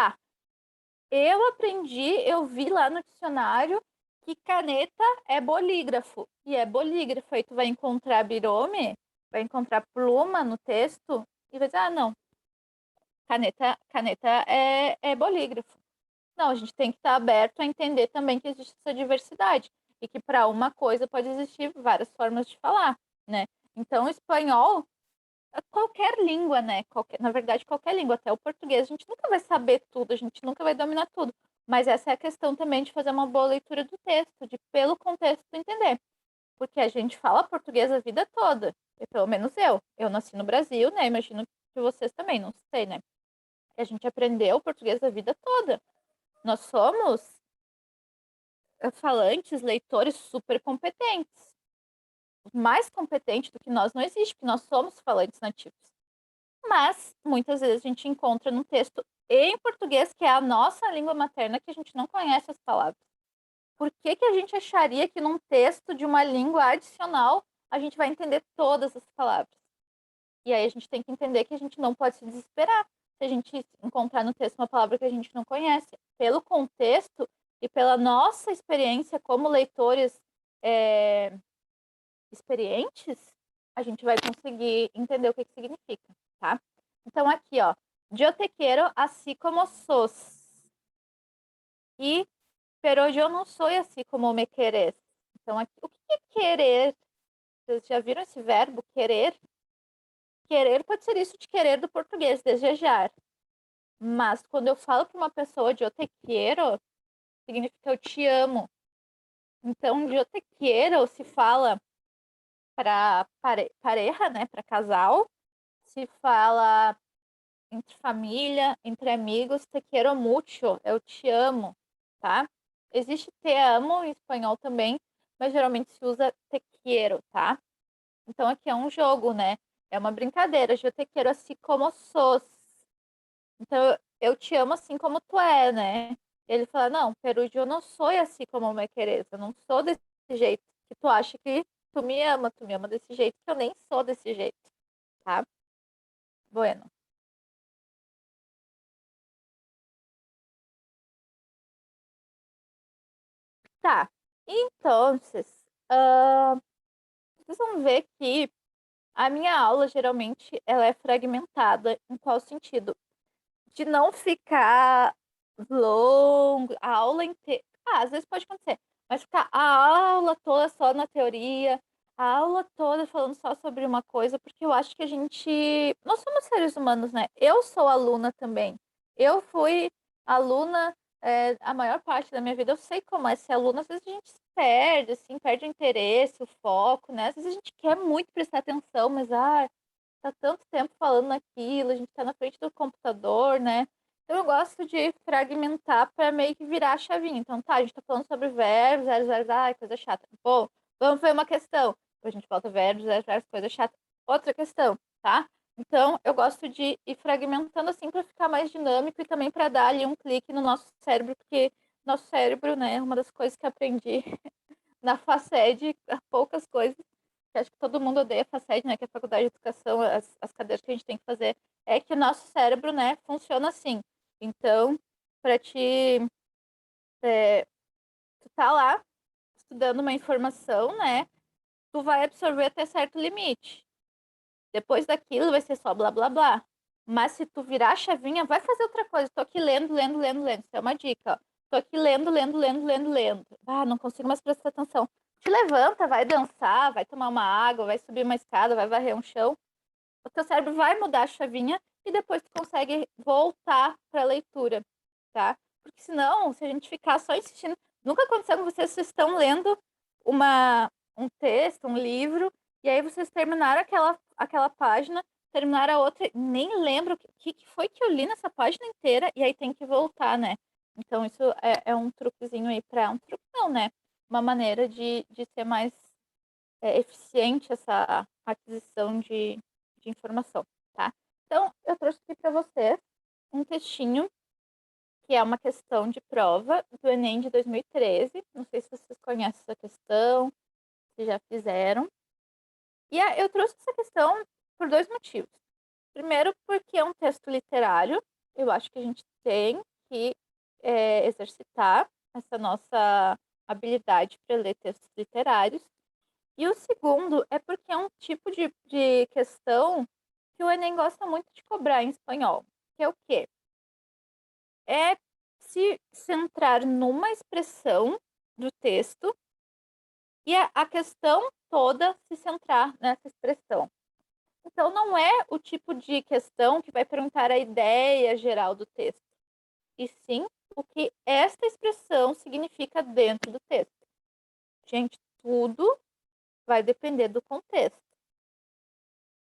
eu aprendi, eu vi lá no dicionário que caneta é bolígrafo. E é bolígrafo. Aí tu vai encontrar birome, vai encontrar pluma no texto e vai dizer, não, caneta é bolígrafo. Não, a gente tem que estar aberto a entender também que existe essa diversidade e que para uma coisa pode existir várias formas de falar, né? Então, o espanhol, qualquer língua, né? Na verdade, qualquer língua, até o português, a gente nunca vai saber tudo, a gente nunca vai dominar tudo. Mas essa é a questão também de fazer uma boa leitura do texto, de pelo contexto entender. Porque a gente fala português a vida toda. pelo menos eu nasci no Brasil, né? Imagino que vocês também, não sei, né? A gente aprendeu português a vida toda. Nós somos falantes, leitores super competentes. Mais competente do que nós não existe, porque nós somos falantes nativos. Mas, muitas vezes, a gente encontra num texto em português, que é a nossa língua materna, que a gente não conhece as palavras. Por que que a gente acharia que num texto de uma língua adicional a gente vai entender todas as palavras? E aí a gente tem que entender que a gente não pode se desesperar se a gente encontrar no texto uma palavra que a gente não conhece. Pelo contexto e pela nossa experiência como leitores experientes, a gente vai conseguir entender o que significa, tá? Então aqui, ó, yo te quiero así como sos. E pero yo no soy así como me querés. Então aqui, o que é querer? Vocês já viram esse verbo querer? Querer pode ser isso de querer do português, desejar. Mas quando eu falo para uma pessoa de eu te quero, significa eu te amo. Então, de eu te quero se fala para pareja, né, para casal, se fala entre família, entre amigos, te quero mucho, eu te amo, tá? Existe te amo em espanhol também, mas geralmente se usa te quero, tá? Então aqui é um jogo, né? É uma brincadeira, eu te quero assim como sos. Então eu te amo assim como tu é, né? Ele fala, não, pero eu não sou assim como me queres, eu não sou desse jeito que tu acha que tu me ama desse jeito que eu nem sou desse jeito, tá? Bueno. Tá. Então, vocês vão ver que a minha aula geralmente ela é fragmentada. Em qual sentido? De não ficar longo, a aula inteira. Ah, às vezes pode acontecer, mas ficar a aula toda só na teoria, a aula toda falando só sobre uma coisa, porque eu acho que a gente. Nós somos seres humanos, né? Eu sou aluna também. Eu fui aluna a maior parte da minha vida. Eu sei como é ser aluna. Às vezes a gente se perde, assim, perde o interesse, o foco, né? Às vezes a gente quer muito prestar atenção, mas tá tanto tempo falando naquilo, a gente tá na frente do computador, né? Então eu gosto de fragmentar para meio que virar a chavinha. Então tá, a gente tá falando sobre verbos, verbos, ai, coisa chata. Bom, vamos ver uma questão. Depois a gente volta verbos, verbos, coisa chata. Outra questão, tá? Então eu gosto de ir fragmentando assim para ficar mais dinâmico e também para dar ali um clique no nosso cérebro, porque nosso cérebro, né, é uma das coisas que aprendi na FACED, poucas coisas que acho que todo mundo odeia a FACED, né, que é a Faculdade de Educação, as cadeiras que a gente tem que fazer, é que o nosso cérebro, né, funciona assim. Então, para ti, tu tá lá estudando uma informação, né, tu vai absorver até certo limite. Depois daquilo vai ser só blá blá blá. Mas se tu virar a chavinha, vai fazer outra coisa. Tô aqui lendo, lendo, lendo, lendo. Isso é uma dica, ó. Tô aqui lendo, lendo, lendo, lendo, lendo. Ah, não consigo mais prestar atenção. Te levanta, vai dançar, vai tomar uma água, vai subir uma escada, vai varrer um chão. O teu cérebro vai mudar a chavinha e depois tu consegue voltar para a leitura, tá? Porque senão, se a gente ficar só insistindo, nunca aconteceu com vocês, vocês estão lendo um texto, um livro, e aí vocês terminaram aquela página, terminaram a outra, nem lembro o que foi que eu li nessa página inteira, e aí tem que voltar, né? Então, isso é um truquezinho aí para um truque, não, né? Uma maneira de ser mais eficiente essa aquisição de informação, tá? Então, eu trouxe aqui para você um textinho que é uma questão de prova do Enem de 2013. Não sei se vocês conhecem essa questão, se já fizeram. E eu trouxe essa questão por dois motivos. Primeiro, porque é um texto literário. Eu acho que a gente tem que exercitar essa nossa habilidade para ler textos literários. E o segundo é porque é um tipo de questão que o Enem gosta muito de cobrar em espanhol, que é o quê? É se centrar numa expressão do texto e a questão toda se centrar nessa expressão. Então, não é o tipo de questão que vai perguntar a ideia geral do texto, e sim o que esta expressão significa dentro do texto. Gente, tudo vai depender do contexto.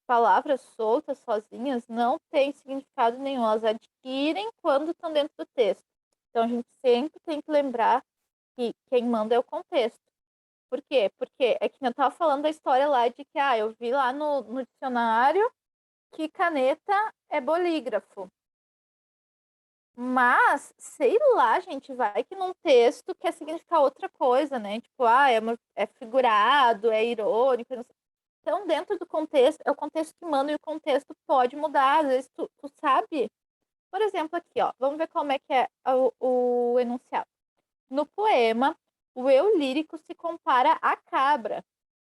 palavras soltas, sozinhas, não têm significado nenhum. Elas adquirem quando estão dentro do texto. Então, a gente sempre tem que lembrar que quem manda é o contexto. Por quê? Porque é que eu estava falando da história lá de que, eu vi lá no dicionário que caneta é bolígrafo. Mas, sei lá, gente, vai que num texto quer significar outra coisa, né? Tipo, é figurado, é irônico. Então, dentro do contexto, é o contexto que manda e o contexto pode mudar. Às vezes, tu sabe. Por exemplo, aqui, ó, vamos ver como é que é o enunciado. No poema, o eu lírico se compara à cabra.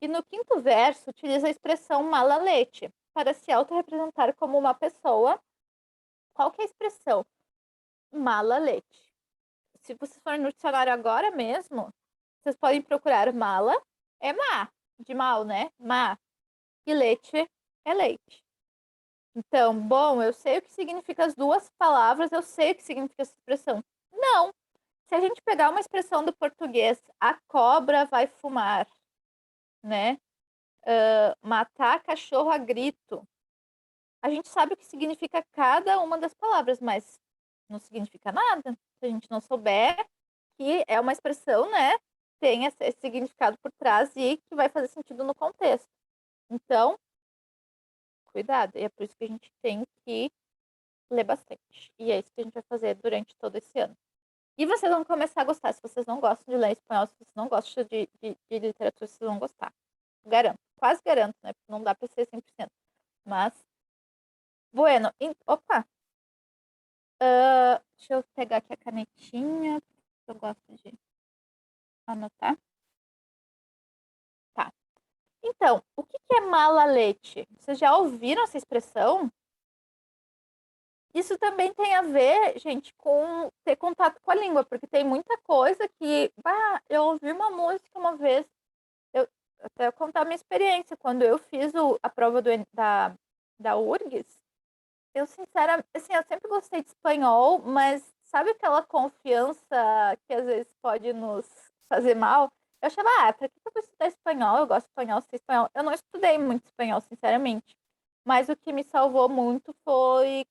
E no quinto verso, utiliza a expressão malalete para se autorrepresentar como uma pessoa. Qual que é a expressão? Malalete. Se vocês forem no dicionário agora mesmo, vocês podem procurar mala, é má, de mal, né? Má. E leite é leite. Então, bom, eu sei o que significa as duas palavras, eu sei o que significa essa expressão. Não. Se a gente pegar uma expressão do português, a cobra vai fumar, né? Matar cachorro a grito. A gente sabe o que significa cada uma das palavras, mas não significa nada se a gente não souber que é uma expressão, né? Tem esse significado por trás e que vai fazer sentido no contexto. Então, cuidado. E é por isso que a gente tem que ler bastante. E é isso que a gente vai fazer durante todo esse ano. E vocês vão começar a gostar. Se vocês não gostam de ler espanhol, se vocês não gostam de literatura, vocês vão gostar. Garanto. Quase garanto, né? Porque não dá para ser 100%. Mas, bueno. Opa! Deixa eu pegar aqui a canetinha. Eu gosto de anotar. Tá. Então, o que é mala leite? Vocês já ouviram essa expressão? Isso também tem a ver, gente, com ter contato com a língua, porque tem muita coisa que. Eu ouvi uma música uma vez, eu até contar a minha experiência, quando eu fiz a prova da URGS, eu sinceramente, assim, eu sempre gostei de espanhol, mas sabe aquela confiança que às vezes pode nos fazer mal? Eu achava, pra que eu vou estudar espanhol? Eu gosto de espanhol, sei espanhol. Eu não estudei muito espanhol, sinceramente. Mas o que me salvou muito foi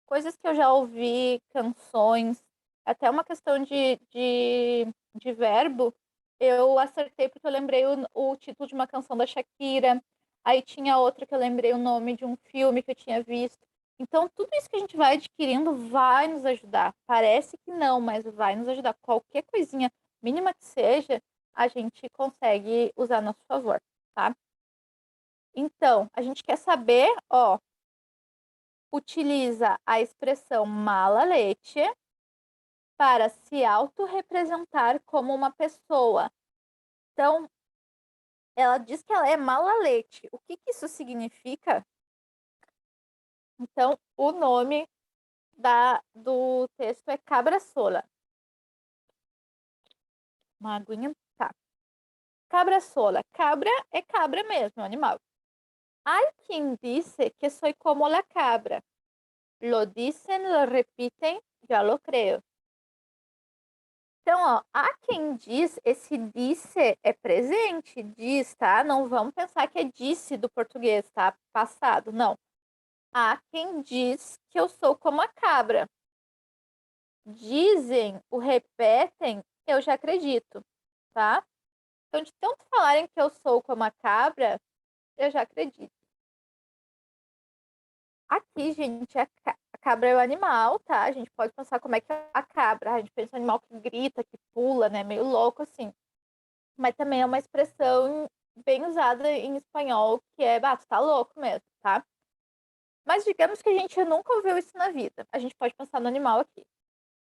coisas que eu já ouvi, canções, até uma questão de verbo, eu acertei porque eu lembrei o título de uma canção da Shakira, aí tinha outra que eu lembrei o nome de um filme que eu tinha visto. Então, tudo isso que a gente vai adquirindo vai nos ajudar. Parece que não, mas vai nos ajudar. Qualquer coisinha mínima que seja, a gente consegue usar a nosso favor, tá? Então, a gente quer saber, ó, utiliza a expressão mala-leite para se autorrepresentar como uma pessoa. Então, ela diz que ela é mala-leite. O que isso significa? Então, o nome do texto é Cabra Sola. Uma aguinha, tá. Cabra Sola. Cabra é cabra mesmo, é um animal. Hay quien dice que soy como la cabra. Lo dicen, lo repiten, ya lo creo. Então, ó, há quem diz, esse disse é presente, diz, tá? Não vamos pensar que é disse do português, tá? Passado, não. Há quem diz que eu sou como a cabra. Dizem, o repetem, eu já acredito, tá? Então, de tanto falarem que eu sou como a cabra, eu já acredito. Aqui, gente, a cabra é o animal, tá? A gente pode pensar como é que é a cabra. A gente pensa em um animal que grita, que pula, né? Meio louco, assim. Mas também é uma expressão bem usada em espanhol, que é, tu tá louco mesmo, tá? Mas digamos que a gente nunca ouviu isso na vida. A gente pode pensar no animal aqui.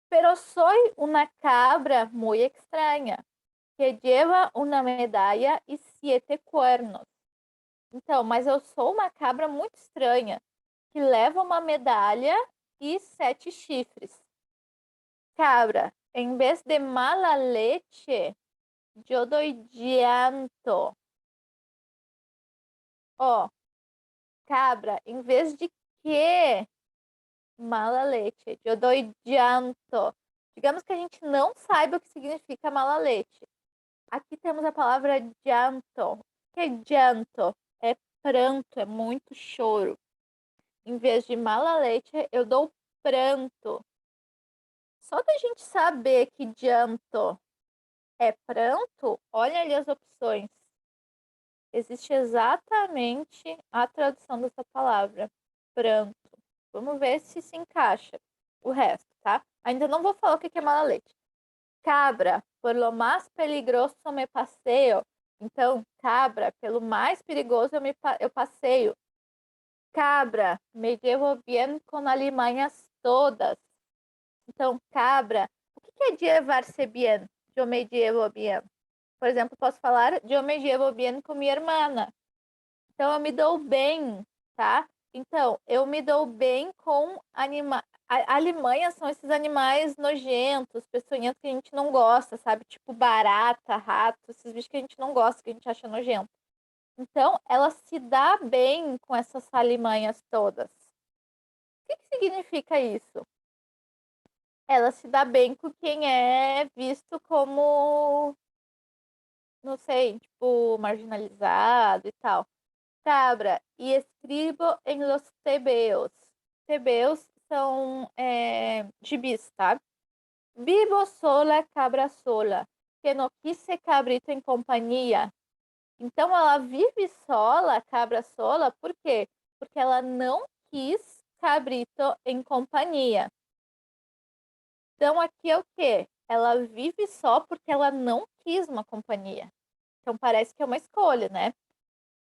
Pero soy una cabra muy extraña, que lleva una medalla y 7 cuernos. Então, mas eu sou uma cabra muito estranha, que leva uma medalha e 7 chifres. Cabra, em vez de mala leche, eu dou llanto. Ó, cabra, em vez de que mala leche, eu dou llanto. Digamos que a gente não saiba o que significa mala leche. Aqui temos a palavra llanto. O que é llanto? É pranto, é muito choro. Em vez de mala leche, eu dou pranto. Só da gente saber que llanto é pranto, olha ali as opções. Existe exatamente a tradução dessa palavra, pranto. Vamos ver se encaixa o resto, tá? Ainda não vou falar o que é mala leche. Cabra, por lo más peligroso me passeio. Então, cabra, pelo mais perigoso eu passeio. Cabra, me llevo bien con alimanhas todas. Então, cabra, o que é llevar-se bien? Eu me llevo bien. Por exemplo, posso falar, eu me llevo bien com minha irmã. Então, eu me dou bem, tá? Então, eu me dou bem com animais. Alimanhas são esses animais nojentos, peçonhentos que a gente não gosta, sabe? Tipo barata, rato, esses bichos que a gente não gosta, que a gente acha nojento. Então, ela se dá bem com essas alimanhas todas. O que significa isso? Ela se dá bem com quem é visto como, não sei, tipo, marginalizado e tal. Cabra, e escribo em los tebeos. Tebeos são gibis, tá? Vivo sola, cabra sola, que não quis ser cabrito em companhia. Então, ela vive sola, cabra sola, por quê? Porque ela não quis cabrito em companhia. Então, aqui é o quê? Ela vive só porque ela não quis uma companhia. Então, parece que é uma escolha, né?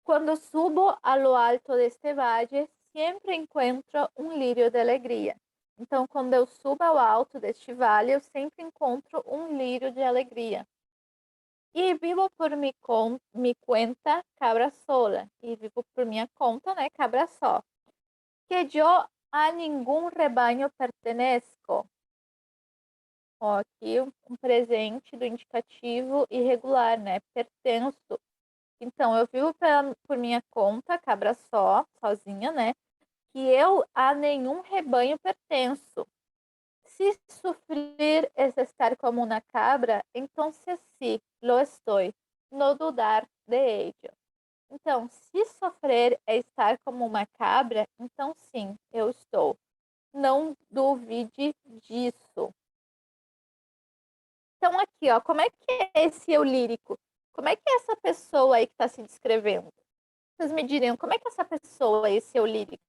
Quando subo a lo alto deste valle, sempre encontro um lírio de alegria. Então, quando eu subo ao alto deste vale, eu sempre encontro um lírio de alegria. E vivo por mi conta, cabra sola. E vivo por minha conta, né, cabra só. Que eu a nenhum rebanho pertenezco. Ó, aqui um presente do indicativo irregular, né? Pertenço. Então, eu vivo por minha conta, cabra só, sozinha, né? Que eu a nenhum rebanho pertenço. Se sofrer é estar como uma cabra, então se sí, lo estoy. No dudar de ello. Então, se sofrer é estar como uma cabra, então sim, eu estou. Não duvide disso. Então, aqui, ó, como é que é esse eu lírico? Como é que é essa pessoa aí que está se descrevendo? Vocês me diriam, como é que é essa pessoa, esse eu lírico?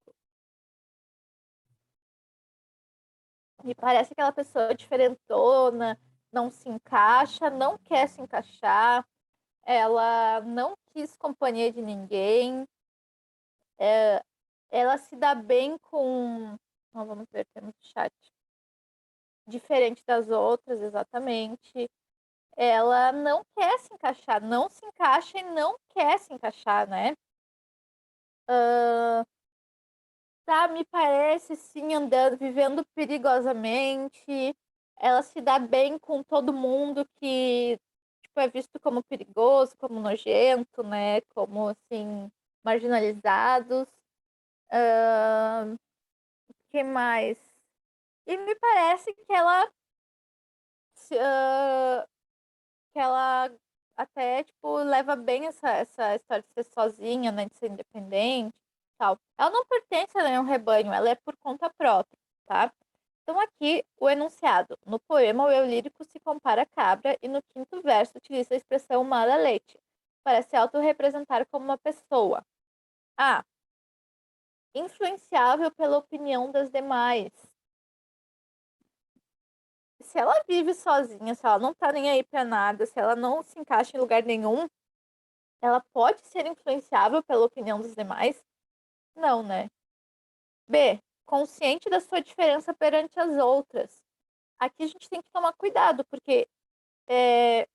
Me parece aquela pessoa diferentona, não se encaixa, não quer se encaixar, ela não quis companhia de ninguém, ela se dá bem com. Vamos ver, temos chat. Diferente das outras, exatamente. Ela não quer se encaixar, não se encaixa e não quer se encaixar, né? Tá, me parece, sim, andando, vivendo perigosamente. Ela se dá bem com todo mundo que, tipo, é visto como perigoso, como nojento, né? Como, assim, marginalizados. Que mais? E me parece que que ela até, tipo, leva bem essa história de ser sozinha, né? De ser independente e tal. Ela não pertence a nenhum rebanho, ela é por conta própria, tá? Então, aqui, o enunciado. No poema, o eu lírico se compara à cabra e no quinto verso utiliza a expressão mala leite para se autorrepresentar como uma pessoa. A. Influenciável pela opinião das demais. Se ela vive sozinha, se ela não tá nem aí pra nada, se ela não se encaixa em lugar nenhum, ela pode ser influenciável pela opinião dos demais? Não, né? B. Consciente da sua diferença perante as outras. Aqui a gente tem que tomar cuidado, porque é,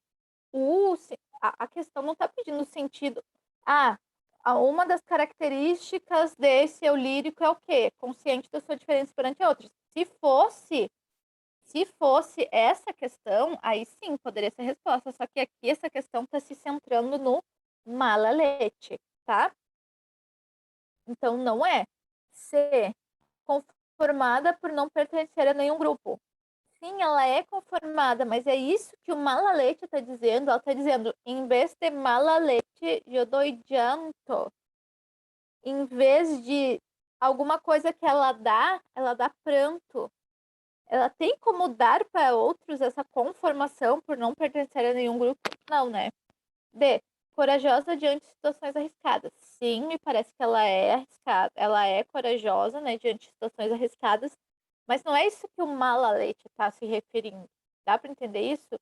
o, a questão não está pedindo sentido. Ah, uma das características desse eu lírico é o quê? Consciente da sua diferença perante outros. Se fosse essa questão, aí sim poderia ser resposta. Só que aqui essa questão está se centrando no malalete, tá? Então não é. C. Conformada por não pertencer a nenhum grupo. Sim, ela é conformada, mas é isso que o malalete está dizendo. Ela está dizendo, em vez de malalete, eu dou llanto. em vez de alguma coisa que ela dá pranto. Ela tem como dar para outros essa conformação por não pertencer a nenhum grupo? Não, né? D. Corajosa diante de situações arriscadas. Sim, me parece que ela é arriscada. Ela é corajosa, né, diante de situações arriscadas. Mas não é isso que o mala-leite está se referindo. Dá para entender isso?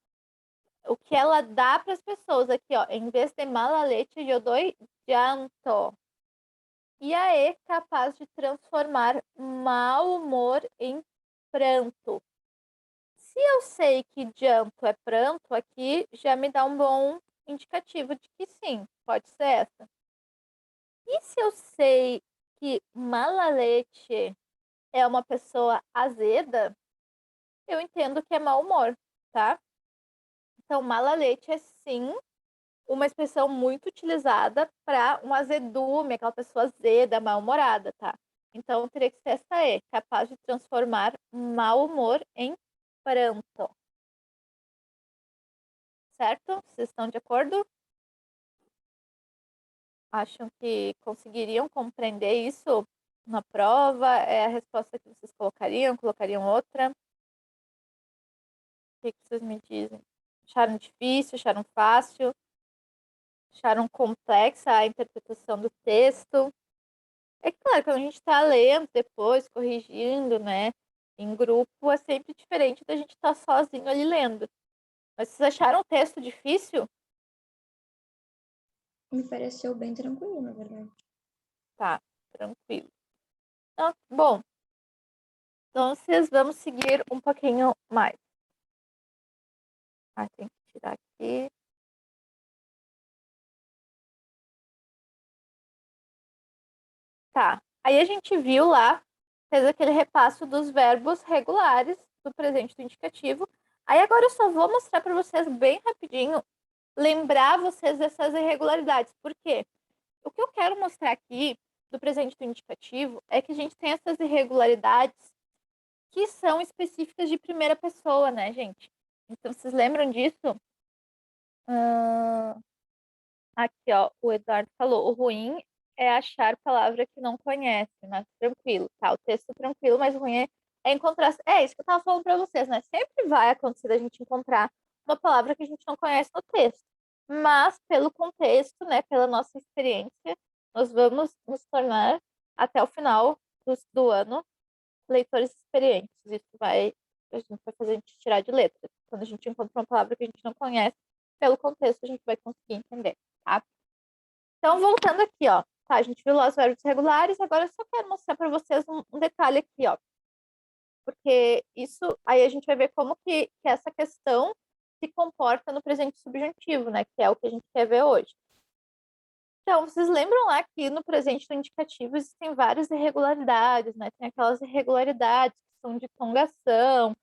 O que ela dá para as pessoas aqui, ó. Em vez de mala-leite, eu dou llanto. E é capaz de transformar mau humor em pranto. Se eu sei que llanto é pranto, aqui já me dá um bom indicativo de que sim, pode ser essa. E se eu sei que Malalete é uma pessoa azeda, eu entendo que é mau humor, tá? Então, Malalete é sim uma expressão muito utilizada para um azedume, aquela pessoa azeda, mal-humorada, tá? Então, teria que ser essa E, capaz de transformar mau humor em pranto. Certo? Vocês estão de acordo? Acham que conseguiriam compreender isso na prova? É a resposta que vocês colocariam? Colocariam outra? O que vocês me dizem? Acharam difícil? Acharam fácil? Acharam complexa a interpretação do texto? É claro, quando a gente está lendo depois, corrigindo, né? Em grupo, é sempre diferente da gente estar sozinho ali lendo. Mas vocês acharam o texto difícil? Me pareceu bem tranquilo, na verdade. Tá, tranquilo. Então, bom, então vocês vamos seguir um pouquinho mais. Ah, tem que tirar aqui. Tá. Aí a gente viu lá, fez aquele repasso dos verbos regulares do presente do indicativo. Aí agora eu só vou mostrar para vocês bem rapidinho, lembrar vocês dessas irregularidades. Por quê? O que eu quero mostrar aqui do presente do indicativo é que a gente tem essas irregularidades que são específicas de primeira pessoa, né, gente? Então, vocês lembram disso? Aqui, ó, o Eduardo falou, o ruim é achar palavra que não conhece, mas tranquilo, tá? O texto tranquilo, mas o ruim é encontrar. É isso que eu tava falando para vocês, né? Sempre vai acontecer a gente encontrar uma palavra que a gente não conhece no texto. Mas, pelo contexto, né, pela nossa experiência, nós vamos nos tornar, até o final do ano, leitores experientes. A gente vai fazer a gente tirar de letra. Quando a gente encontra uma palavra que a gente não conhece, pelo contexto, a gente vai conseguir entender, tá? Então, voltando aqui, ó. Tá, a gente viu lá os verbos regulares, agora eu só quero mostrar para vocês um detalhe aqui, ó. Porque isso, aí a gente vai ver como que essa questão se comporta no presente subjuntivo, né? Que é o que a gente quer ver hoje. Então, vocês lembram lá que no presente do indicativo existem várias irregularidades, né? Tem aquelas irregularidades que são de tongação,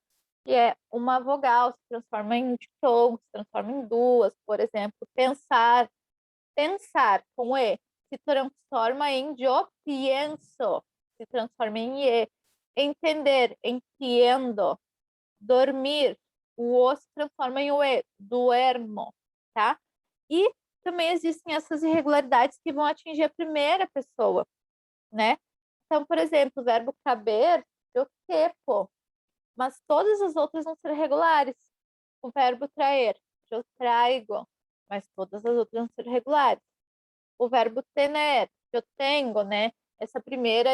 que é uma vogal se transforma em ditongo, se transforma em duas, por exemplo, pensar, pensar com E se transforma em yo pienso, se transforma em E. Entender, entiendo. Dormir, o O se transforma em o E, duermo, tá? E também existem essas irregularidades que vão atingir a primeira pessoa, né? Então, por exemplo, o verbo caber, eu quepo, mas todas as outras vão ser regulares. O verbo traer, eu traigo, mas todas as outras vão ser regulares. O verbo tener, eu tenho, né? Essa primeira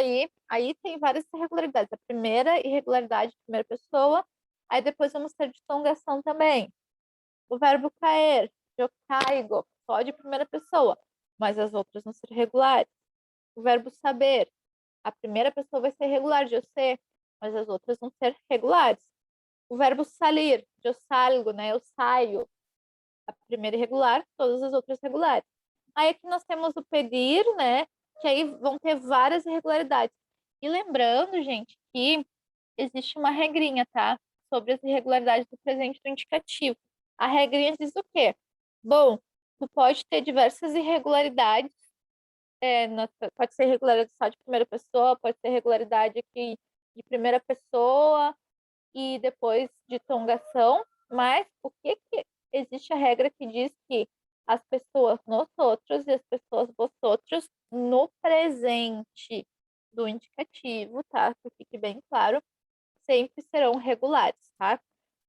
aí tem várias irregularidades. A primeira irregularidade, primeira pessoa, aí depois vamos ter ditongação também. O verbo caer, eu caigo, só de primeira pessoa, mas as outras vão ser regulares. O verbo saber, a primeira pessoa vai ser regular, de eu ser, mas as outras vão ser regulares. O verbo salir, eu salgo, né? Eu saio. A primeira irregular, todas as outras regulares. Aí aqui nós temos o pedir, né? Que aí vão ter várias irregularidades. E lembrando, gente, que existe uma regrinha, tá? Sobre as irregularidades do presente do indicativo. A regrinha diz o quê? Bom, tu pode ter diversas irregularidades, pode ser irregularidade só de primeira pessoa, pode ser irregularidade aqui de primeira pessoa e depois de tongação, mas o que que existe a regra que diz que as pessoas nós outros e as pessoas vós outros no presente do indicativo, tá? Que fique bem claro, sempre serão regulares, tá?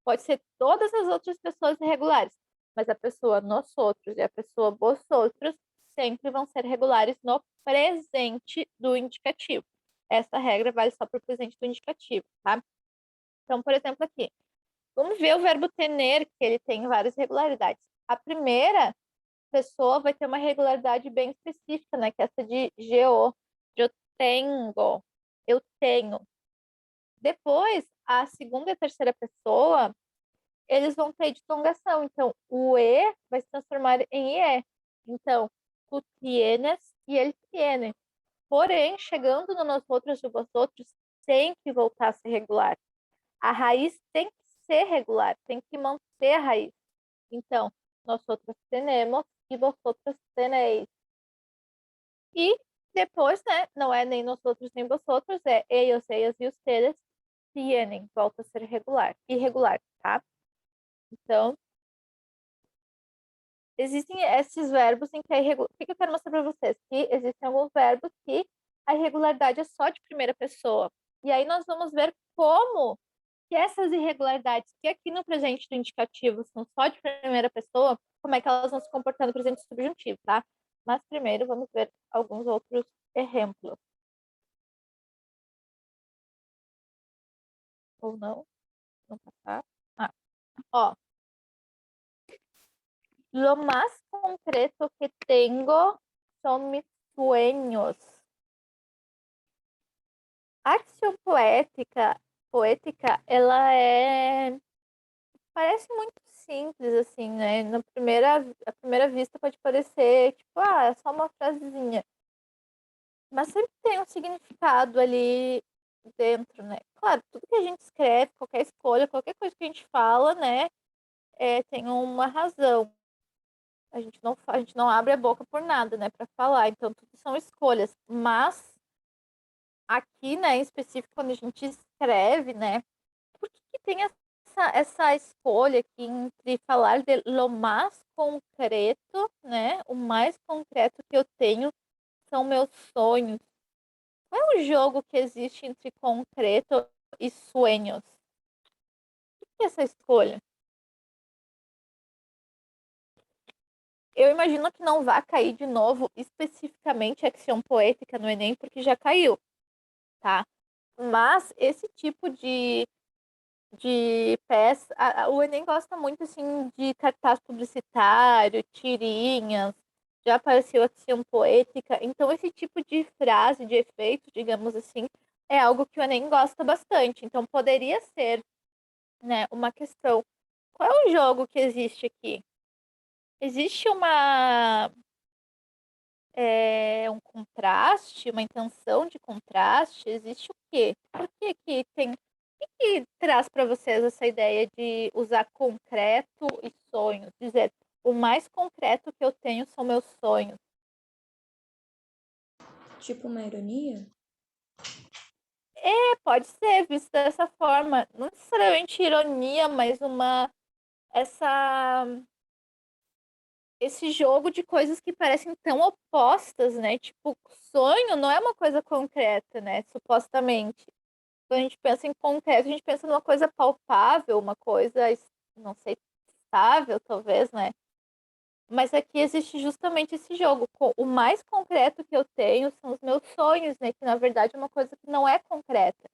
Pode ser todas as outras pessoas irregulares, mas a pessoa nós outros e a pessoa vós outros sempre vão ser regulares no presente do indicativo. Essa regra vale só para o presente do indicativo, tá? Então, por exemplo, aqui, vamos ver o verbo tener, que ele tem várias regularidades. A primeira pessoa vai ter uma regularidade bem específica, né? Que é essa de GO. Eu tenho. Eu tenho. Depois, a segunda e a terceira pessoa, eles vão ter ditongação. Então, o E vai se transformar em IE. Então, tu tienes e ele tiene. Porém, chegando no nós outros e vós outros, tem que voltar a ser regular. A raiz tem que ser regular, tem que manter a raiz. Então, nós outros tenemos e vós outros tenéis. E depois, né, não é nem nós outros nem vós outros, é ellos, ellas e ustedes tienen, volta a ser regular, irregular, tá? Então, existem esses verbos em que a irregularidade... O que eu quero mostrar para vocês? Que existem alguns verbos que a irregularidade é só de primeira pessoa. E aí nós vamos ver como que essas irregularidades que aqui no presente do indicativo são só de primeira pessoa, como é que elas vão se comportar no presente subjuntivo, tá? Mas primeiro vamos ver alguns outros exemplos. Ou não? Não passar. Ah, ó. Lo más concreto que tengo son mis sueños. A ação poética, ela parece muito simples, assim, né? À primeira vista pode parecer, tipo, é só uma frasezinha. Mas sempre tem um significado ali dentro, né? Claro, tudo que a gente escreve, qualquer escolha, qualquer coisa que a gente fala, né? Tem uma razão. A gente não abre a boca por nada, né, para falar. Então, tudo são escolhas. Mas aqui, né, em específico, quando a gente escreve, né, por que tem essa escolha aqui entre falar de lo mais concreto, né? O mais concreto que eu tenho são meus sonhos. Qual é o jogo que existe entre concreto e sonhos? O que é essa escolha? Eu imagino que não vai cair de novo especificamente a ação poética no Enem, porque já caiu, tá? Mas esse tipo de peça, o Enem gosta muito assim de cartaz publicitário, tirinhas, já apareceu ação poética, então esse tipo de frase, de efeito, digamos assim, é algo que o Enem gosta bastante. Então poderia ser, né, uma questão. Qual é o jogo que existe aqui? Existe um contraste, uma intenção de contraste? Existe o quê? Por que que tem... O que que traz para vocês essa ideia de usar concreto e sonhos? Dizer, o mais concreto que eu tenho são meus sonhos. Tipo uma ironia? Pode ser visto dessa forma. Não necessariamente ironia, mas essa esse jogo de coisas que parecem tão opostas, né? Tipo, sonho não é uma coisa concreta, né? Supostamente. Quando a gente pensa em concreto, a gente pensa numa coisa palpável, uma coisa, não sei, estável, talvez, né? Mas aqui existe justamente esse jogo. O mais concreto que eu tenho são os meus sonhos, né? Que na verdade é uma coisa que não é concreta.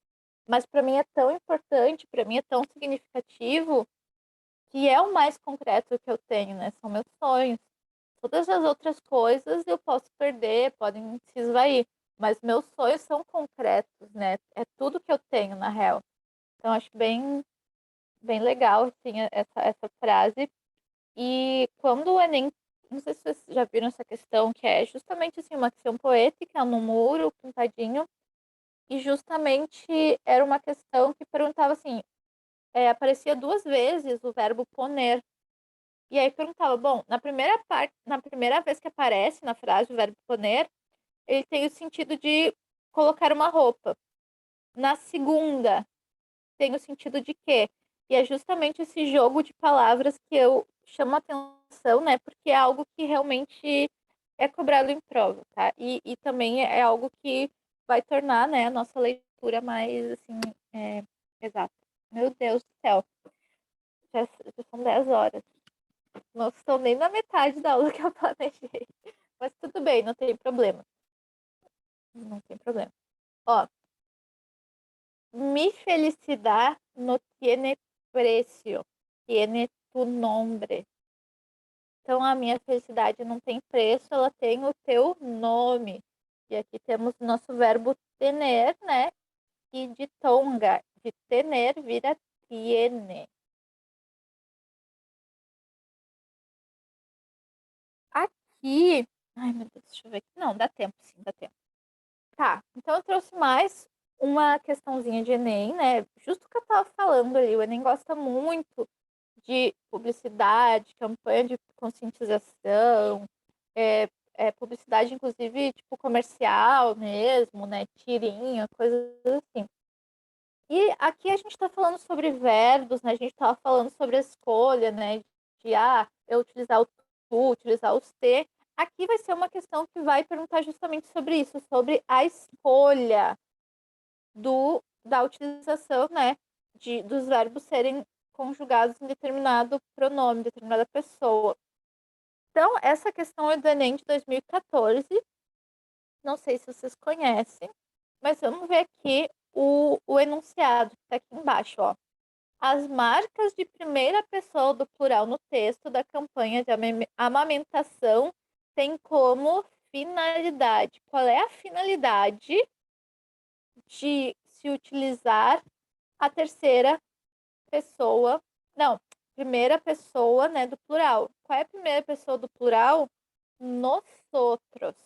Mas para mim é tão importante, para mim é tão significativo, que é o mais concreto que eu tenho, né? São meus sonhos. Todas as outras coisas eu posso perder, podem se esvair, mas meus sonhos são concretos, né? É tudo que eu tenho, na real. Então, acho bem legal, assim, essa frase. E quando o Enem, não sei se vocês já viram essa questão, que é justamente, assim, uma questão poética no muro, pintadinho, e justamente era uma questão que perguntava, assim, aparecia duas vezes o verbo poner. E aí perguntava, bom, na primeira vez que aparece na frase o verbo poner, ele tem o sentido de colocar uma roupa. Na segunda, tem o sentido de quê? E é justamente esse jogo de palavras que eu chamo a atenção, né? Porque é algo que realmente é cobrado em prova, tá? E também é algo que vai tornar, né, a nossa leitura mais, assim, exata. Meu Deus do céu, já são 10 horas. Não estou nem na metade da aula que eu planejei. Mas tudo bem, não tem problema. Não tem problema. Ó, mi felicidad no tiene precio, tiene tu nombre. Então, a minha felicidade não tem preço, ela tem o teu nome. E aqui temos o nosso verbo tener, né? E de tonga, de tener, vira tiene. Aqui. Ai, meu Deus, deixa eu ver aqui. Não, dá tempo, sim, dá tempo. Tá, então eu trouxe mais uma questãozinha de Enem, né? Justo o que eu tava falando ali, o Enem gosta muito de publicidade, campanha de conscientização, publicidade, inclusive, tipo, comercial mesmo, né? Tirinha, coisas assim. E aqui a gente está falando sobre verbos, né? A gente estava falando sobre a escolha, né? De eu utilizar o tu, utilizar os te. Aqui vai ser uma questão que vai perguntar justamente sobre isso, sobre a escolha da utilização, né? Dos verbos serem conjugados em determinado pronome, determinada pessoa. Então, essa questão é do Enem de 2014. Não sei se vocês conhecem, mas vamos ver aqui o enunciado que está aqui embaixo, ó. As marcas de primeira pessoa do plural no texto da campanha de amamentação têm como finalidade. Qual é a finalidade de se utilizar a terceira pessoa? Não, primeira pessoa, né, do plural. Qual é a primeira pessoa do plural? Nosotros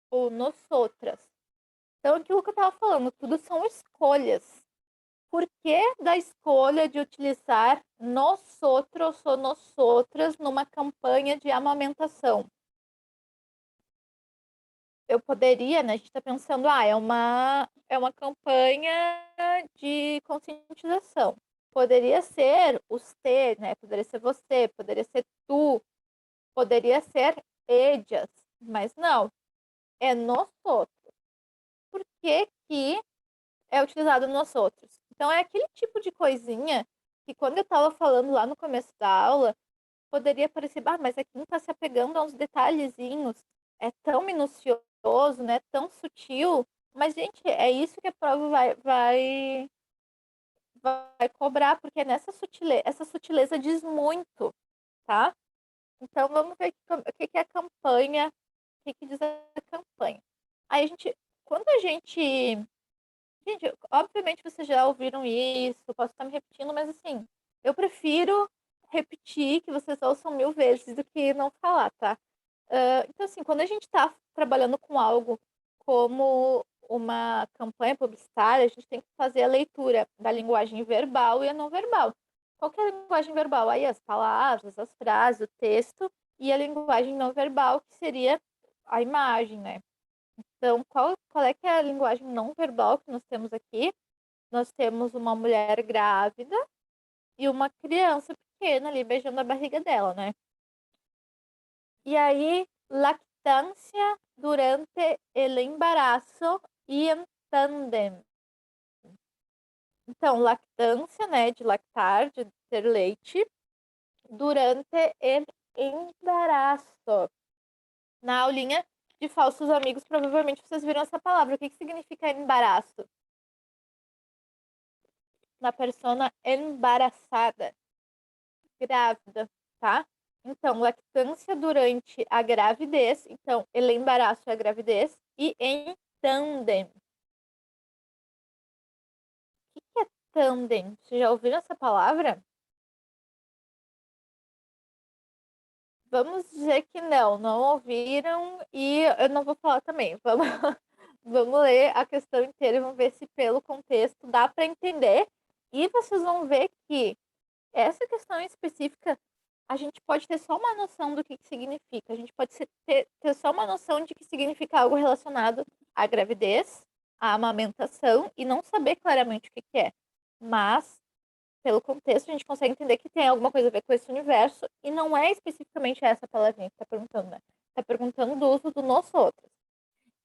ou nosotras. Então, aquilo que eu estava falando, tudo são escolhas. Por que da escolha de utilizar nós outros ou nós outras numa campanha de amamentação? Eu poderia, né? A gente está pensando, é uma campanha de conscientização. Poderia ser os te, né? Poderia ser você, poderia ser tu, poderia ser ellas, mas não, é nós outros. Por que é utilizado nos outros? Então, é aquele tipo de coisinha que quando eu estava falando lá no começo da aula, poderia parecer, mas aqui não está se apegando a uns detalhezinhos, é tão minucioso, né? Tão sutil. Mas, gente, é isso que a prova vai cobrar, porque essa sutileza diz muito, tá? Então, vamos ver o que é a campanha, o que diz a campanha. Aí, quando a gente. Gente, obviamente vocês já ouviram isso, posso estar me repetindo, mas assim, eu prefiro repetir que vocês ouçam 1000 vezes do que não falar, tá? Então, assim, quando a gente está trabalhando com algo como uma campanha publicitária, a gente tem que fazer a leitura da linguagem verbal e a não verbal. Qual que é a linguagem verbal? Aí as palavras, as frases, o texto, e a linguagem não verbal, que seria a imagem, né? Então, qual é que é a linguagem não verbal que nós temos aqui? Nós temos uma mulher grávida e uma criança pequena ali beijando a barriga dela, né? E aí, lactância durante el embarazo y en tandem. Então, lactância, né, de lactar, de ter leite, durante el embarazo. Na aulinha de falsos amigos, provavelmente vocês viram essa palavra. O que significa embaraço? Na persona embaraçada, grávida, tá? Então, lactância durante a gravidez. Então, ele embaraço é a gravidez. E em tandem. O que é tandem? Vocês já ouviram essa palavra? Vamos dizer que não ouviram e eu não vou falar também. Vamos ler a questão inteira e vamos ver se pelo contexto dá para entender. E vocês vão ver que essa questão específica, a gente pode ter só uma noção do que significa. A gente pode ter só uma noção de que significa algo relacionado à gravidez, à amamentação, e não saber claramente o que é. Mas pelo contexto, a gente consegue entender que tem alguma coisa a ver com esse universo, e não é especificamente essa palavrinha que tá perguntando, né? Tá perguntando do uso do nosotros.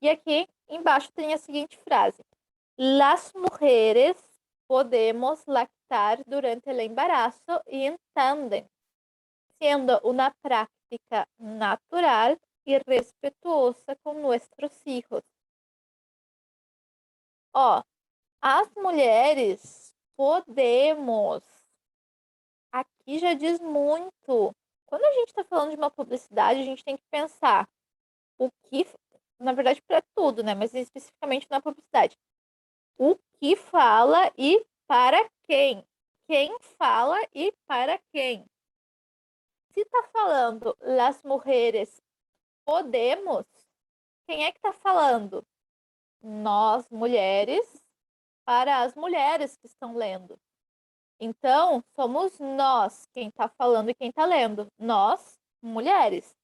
E aqui embaixo tem a seguinte frase: Las mujeres podemos lactar durante el embarazo y en tándem, siendo una práctica natural y respetuosa con nuestros hijos. Ó, as mulheres podemos. Aqui já diz muito. Quando a gente está falando de uma publicidade, a gente tem que pensar o que, na verdade, para tudo, né? Mas especificamente na publicidade. O que fala e para quem? Quem fala e para quem? Se está falando las mujeres podemos, quem é que está falando? Nós, mulheres, para as mulheres que estão lendo. Então, somos nós quem está falando e quem está lendo. Nós, mulheres.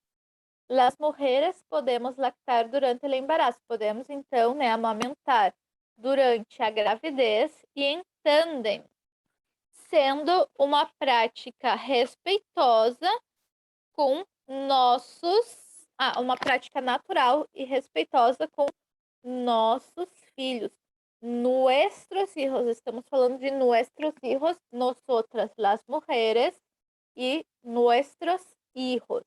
Las mujeres podemos lactar durante o embaraço. Podemos, então, né, amamentar durante a gravidez e em tandem, sendo uma prática respeitosa com nossos... uma prática natural e respeitosa com nossos filhos. Nuestros hijos, estamos falando de nuestros hijos, nosotras, las mujeres, e nuestros hijos,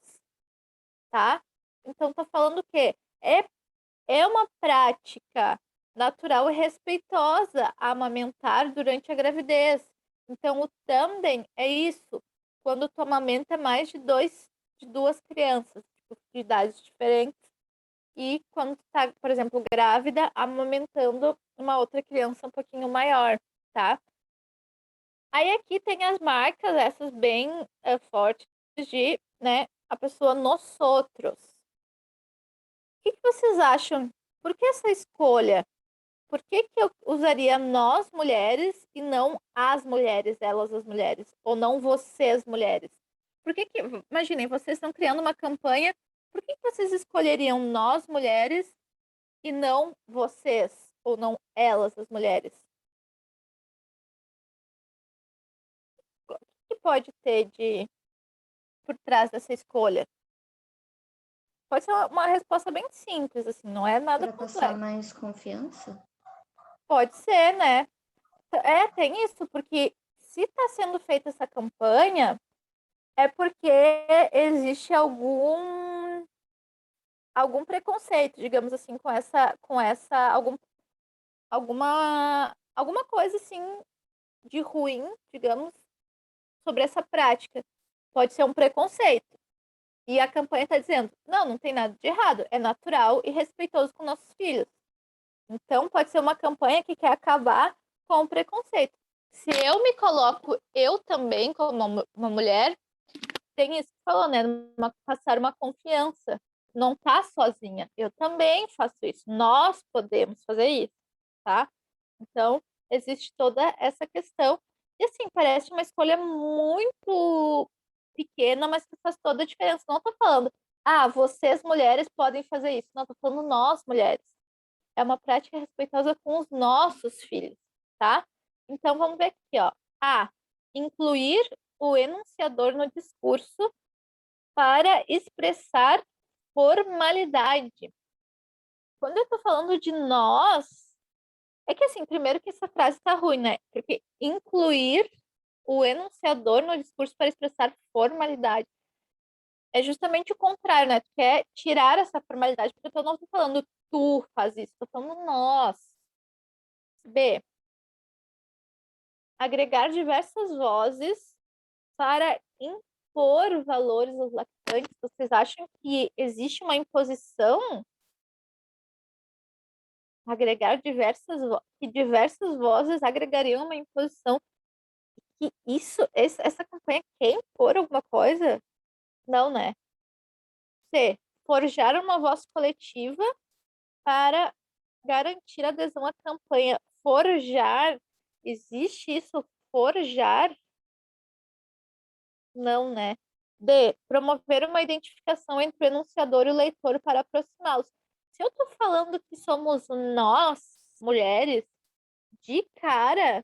tá? Então, tá falando o quê? É uma prática natural e respeitosa amamentar durante a gravidez. Então, o tandem é isso, quando tu amamenta mais de duas crianças, tipo, de idades diferentes, e quando tu tá, por exemplo, grávida, amamentando uma outra criança um pouquinho maior, tá? Aí aqui tem as marcas, essas bem fortes de, né, a pessoa nós outros. O que vocês acham? Por que essa escolha? Por que eu usaria nós mulheres e não as mulheres, elas as mulheres? Ou não vocês mulheres? Por que imaginem, vocês estão criando uma campanha, por que vocês escolheriam nós mulheres e não vocês, ou não elas, as mulheres? O que pode ter por trás dessa escolha? Pode ser uma resposta bem simples, assim, não é nada Para passar complexo. mais confiança? Pode ser, né? Tem isso, porque se está sendo feita essa campanha, é porque existe algum preconceito, digamos assim, alguma coisa assim de ruim, digamos, sobre essa prática. Pode ser um preconceito. E a campanha está dizendo, não tem nada de errado, é natural e respeitoso com nossos filhos. Então, pode ser uma campanha que quer acabar com o preconceito. Se eu me coloco, eu também, como uma mulher, tem isso que falou, né? Passar uma confiança. Não tá sozinha. Eu também faço isso. Nós podemos fazer isso, tá? Então, existe toda essa questão. E assim, parece uma escolha muito pequena, mas que faz toda a diferença. Não tô falando, vocês mulheres podem fazer isso. Não, tô falando nós mulheres. É uma prática respeitosa com os nossos filhos, tá? Então, vamos ver aqui, ó. Incluir o enunciador no discurso para expressar formalidade. Quando eu tô falando de nós, é que assim, primeiro que essa frase tá ruim, né? Porque incluir o enunciador no discurso para expressar formalidade é justamente o contrário, né? Tu quer tirar essa formalidade, porque eu não tô falando tu faz isso, tô falando nós. B. Agregar diversas vozes para impor valores aos lactantes. Vocês acham que existe uma imposição? Agregar que diversas vozes agregariam uma imposição, que essa campanha quer impor alguma coisa? Não, né? C. Forjar uma voz coletiva para garantir adesão à campanha. Forjar, existe isso? Forjar? Não, né? D. Promover uma identificação entre o enunciador e o leitor para aproximá-los. Se eu tô falando que somos nós, mulheres, de cara,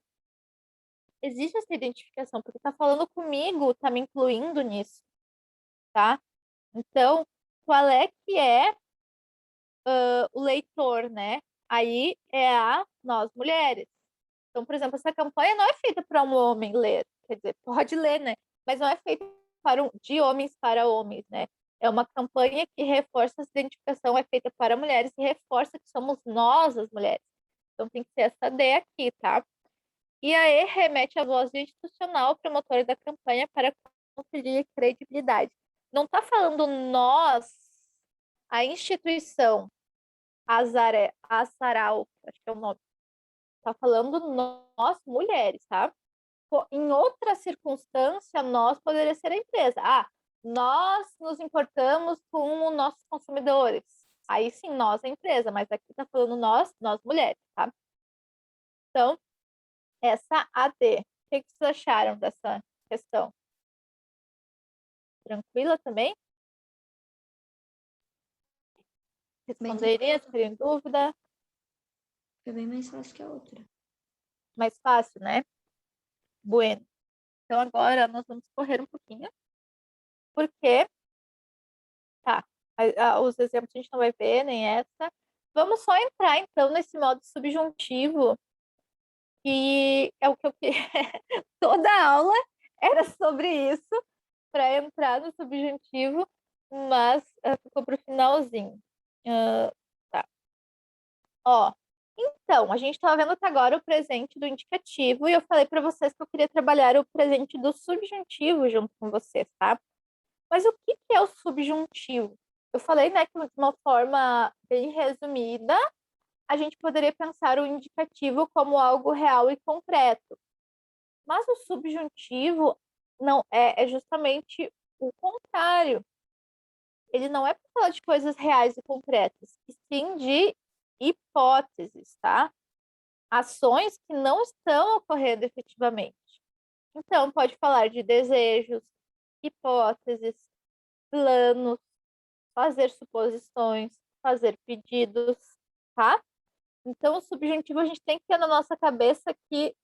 existe essa identificação, porque tá falando comigo, tá me incluindo nisso, tá? Então, qual é que é o leitor, né? Aí é a nós mulheres. Então, por exemplo, essa campanha não é feita para um homem ler, quer dizer, pode ler, né? Mas não é feita de homens para homens, né? É uma campanha que reforça essa identificação, é feita para mulheres e reforça que somos nós as mulheres. Então tem que ser essa D aqui, tá? E a E remete à voz institucional promotora da campanha para conferir credibilidade. Não está falando nós, a instituição, a Sarau, acho que é o nome. Está falando nós, mulheres, tá? Em outra circunstância, nós poderia ser a empresa. Ah, nós nos importamos com os nossos consumidores. Aí sim, nós, a empresa, mas aqui está falando nós mulheres, tá? Então, essa AD. O que vocês acharam dessa questão? Tranquila também? Bem Responderia, tranquila. teria dúvida? Foi bem mais fácil que a outra. Mais fácil, né? Bueno. Então agora nós vamos correr um pouquinho, porque tá, os exemplos a gente não vai ver, nem essa. Vamos só entrar então nesse modo subjuntivo, que é o que eu queria. Toda a aula era sobre isso, para entrar no subjuntivo, mas ficou para o finalzinho. Tá. Ó, então, a gente estava vendo até agora o presente do indicativo e eu falei para vocês que eu queria trabalhar o presente do subjuntivo junto com vocês, tá? Mas o que que é o subjuntivo? Eu falei, né, que de uma forma bem resumida, a gente poderia pensar o indicativo como algo real e concreto. Mas o subjuntivo não é justamente o contrário. Ele não é para falar de coisas reais e concretas, e sim de hipóteses, tá? Ações que não estão ocorrendo efetivamente. Então, pode falar de desejos, hipóteses, planos, fazer suposições, fazer pedidos, tá? Então, o subjuntivo a gente tem que ter na nossa cabeça que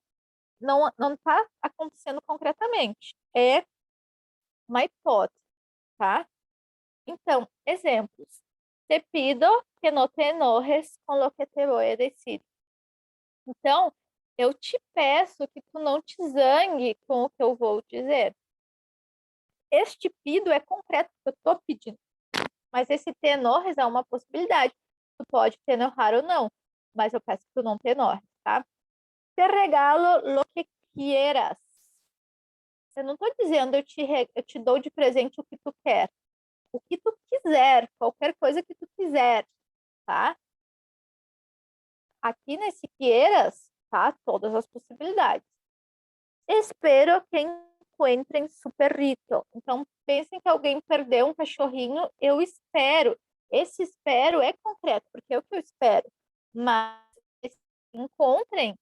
não está acontecendo concretamente. É uma hipótese, tá? Então, exemplos. Te pido que no te enojes con lo que te voy a decir. Então, eu te peço que tu não te zangue com o que eu vou dizer. Este pido é concreto, porque eu estou pedindo. Mas esse te enojes é uma possibilidade. Tu pode te enojar ou não, mas eu peço que tu não te enojes, tá? Te regalo lo que quieras. Eu não estou dizendo eu te dou de presente o que tu quer. O que tu quiser, qualquer coisa que tu quiser, tá? Aqui nesse quieras, tá? Todas as possibilidades. Espero que encontrem su perrito. Então, pensem que alguém perdeu um cachorrinho, eu espero. Esse espero é concreto, porque é o que eu espero. Mas encontrem,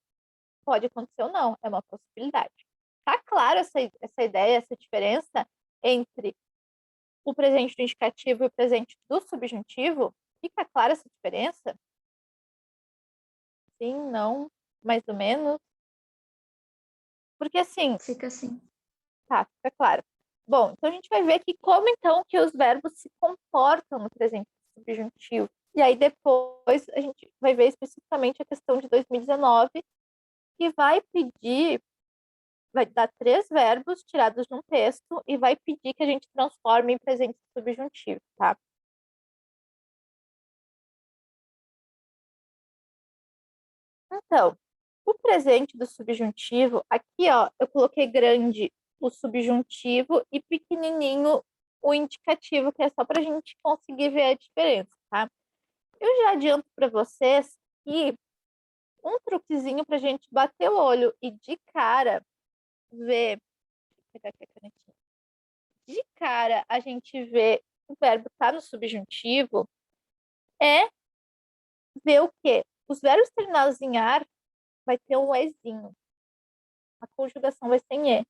pode acontecer ou não, é uma possibilidade. Tá claro essa ideia, essa diferença entre o presente do indicativo e o presente do subjuntivo? Fica clara essa diferença? Sim, não, mais ou menos? Porque assim, Fica assim. tá, fica claro. Bom, então a gente vai ver aqui como então que os verbos se comportam no presente subjuntivo. E aí depois a gente vai ver especificamente a questão de 2019, que vai dar 3 verbos tirados de um texto e vai pedir que a gente transforme em presente subjuntivo, tá? Então, o presente do subjuntivo, aqui, ó, eu coloquei grande o subjuntivo e pequenininho o indicativo, que é só para a gente conseguir ver a diferença, tá? Eu já adianto para vocês que um truquezinho para a gente bater o olho e de cara ver. Vou pegar aqui a canetinha. De cara a gente vê o verbo tá no subjuntivo é ver o quê? Os verbos terminados em ar vai ter um ezinho. A conjugação vai ser em e.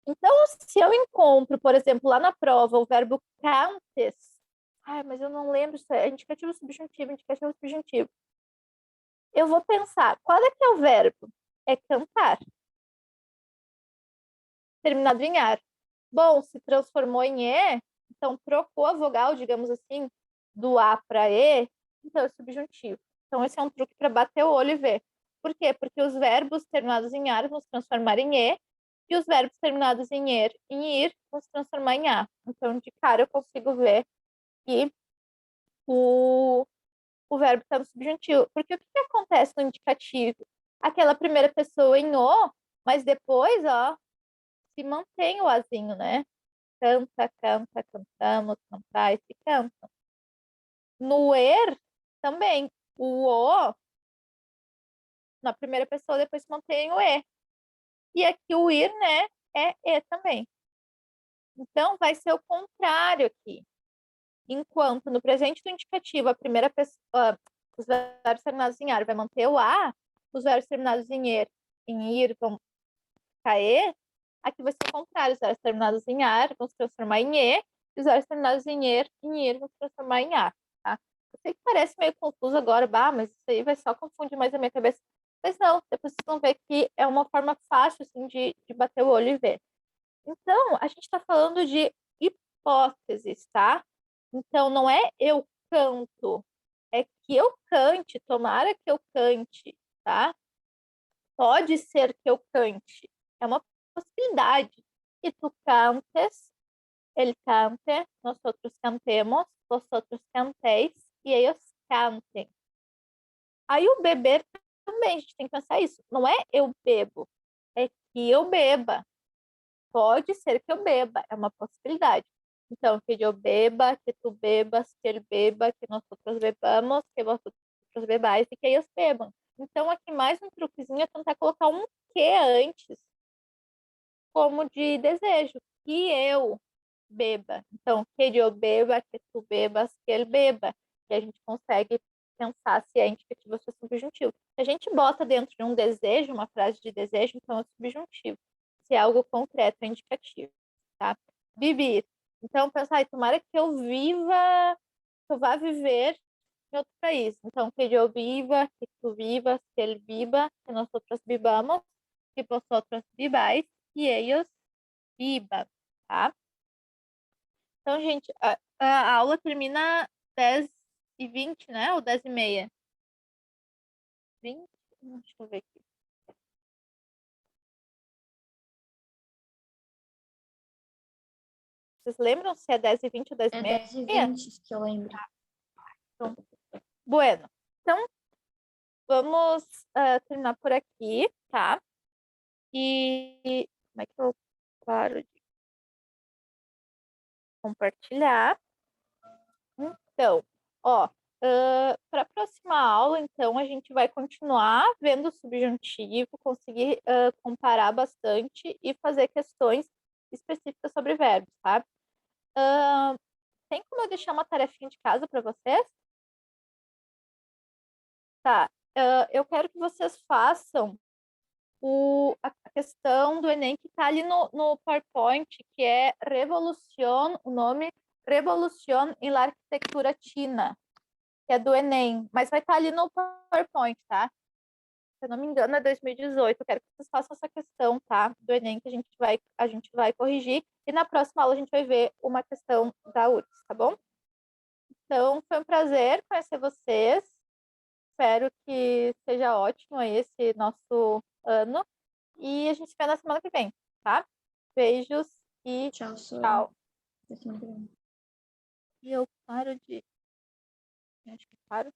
Então, se eu encontro, por exemplo, lá na prova, o verbo cantes, ai, mas eu não lembro se é indicativo subjuntivo, indicativo subjuntivo. Eu vou pensar, qual é que é o verbo? É cantar. terminado em ar. Bom, se transformou em E, então trocou a vogal, digamos assim, do A para E, então é subjuntivo. Então esse é um truque para bater o olho e ver. Por quê? Porque os verbos terminados em ar vão se transformar em E, e os verbos terminados em er, em ir, vão se transformar em A. Então, de cara, eu consigo ver que o verbo está no subjuntivo. Porque o que acontece no indicativo? Aquela primeira pessoa em o, mas depois, ó, se mantém o azinho, né? Canta, canta, cantamos, cantais, se cantam. No er, também, o o, na primeira pessoa, depois se mantém o e. E aqui o ir, né, é e também. Então, vai ser o contrário aqui. Enquanto no presente do indicativo, a primeira pessoa, os verbos terminados em ar vai manter o a, os verbos terminados em er, em ir vão ficar e, aqui vai ser o contrário, os verbos terminados em ar vão se transformar em e, e os verbos terminados em er, em ir vão se transformar em a, tá? Eu sei que parece meio confuso agora, mas isso aí vai só confundir mais a minha cabeça. Mas não, depois vocês vão ver que é uma forma fácil, assim, de bater o olho e ver. Então, a gente está falando de hipóteses, tá? Então, não é eu canto, é que eu cante, tomara que eu cante, tá? Pode ser que eu cante, é uma possibilidade. E tu cantes, ele cante, nós outros cantemos, vosotros cantéis e eles cantem. Aí o beber também, a gente tem que pensar isso. Não é eu bebo, é que eu beba. Pode ser que eu beba, é uma possibilidade. Então, que eu beba, que tu bebas, que ele beba, que nós outros bebamos, que vós outros bebais e que eles bebam. Então, aqui mais um truquezinho é tentar colocar um que antes, como de desejo, que eu beba. Então, que eu beba, que tu bebas, que ele beba. E a gente consegue pensar se é indicativo ou se é subjuntivo. Se a gente bota dentro de um desejo, uma frase de desejo, então é subjuntivo. Se é algo concreto, é indicativo, tá? Viver. Então, pensar, tomara que eu viva, que eu vá viver em outro país. Então, que eu viva, que tu vivas, que ele viva, que nós outros vivamos, que vosotros vivais, e eles vivam, tá? Então, gente, a aula termina 10h20, né? Ou 10h30? 20? Deixa eu ver aqui. Vocês lembram se é 10h20 ou 10h30? É 10h20 que eu lembro. Então, bueno. Então, vamos terminar por aqui, tá? E como é que eu paro de compartilhar? Então, ó, para a próxima aula, então, a gente vai continuar vendo o subjuntivo, conseguir comparar bastante e fazer questões específicas sobre verbos, tá? Tem como eu deixar uma tarefinha de casa para vocês? Tá. Eu quero que vocês façam a questão do Enem que está ali no PowerPoint, que é Revolución, o nome Revolución em la Arquitectura China, que é do Enem, mas vai estar ali no PowerPoint, tá? Se eu não me engano, é 2018. Eu quero que vocês façam essa questão, tá? Do Enem, que a gente vai corrigir. E na próxima aula a gente vai ver uma questão da URGS, tá bom? Então, foi um prazer conhecer vocês. Espero que seja ótimo aí esse nosso ano. E a gente se vê na semana que vem, tá? Beijos e Tchau, tchau. Até semana que vem. E eu paro de. Acho que paro.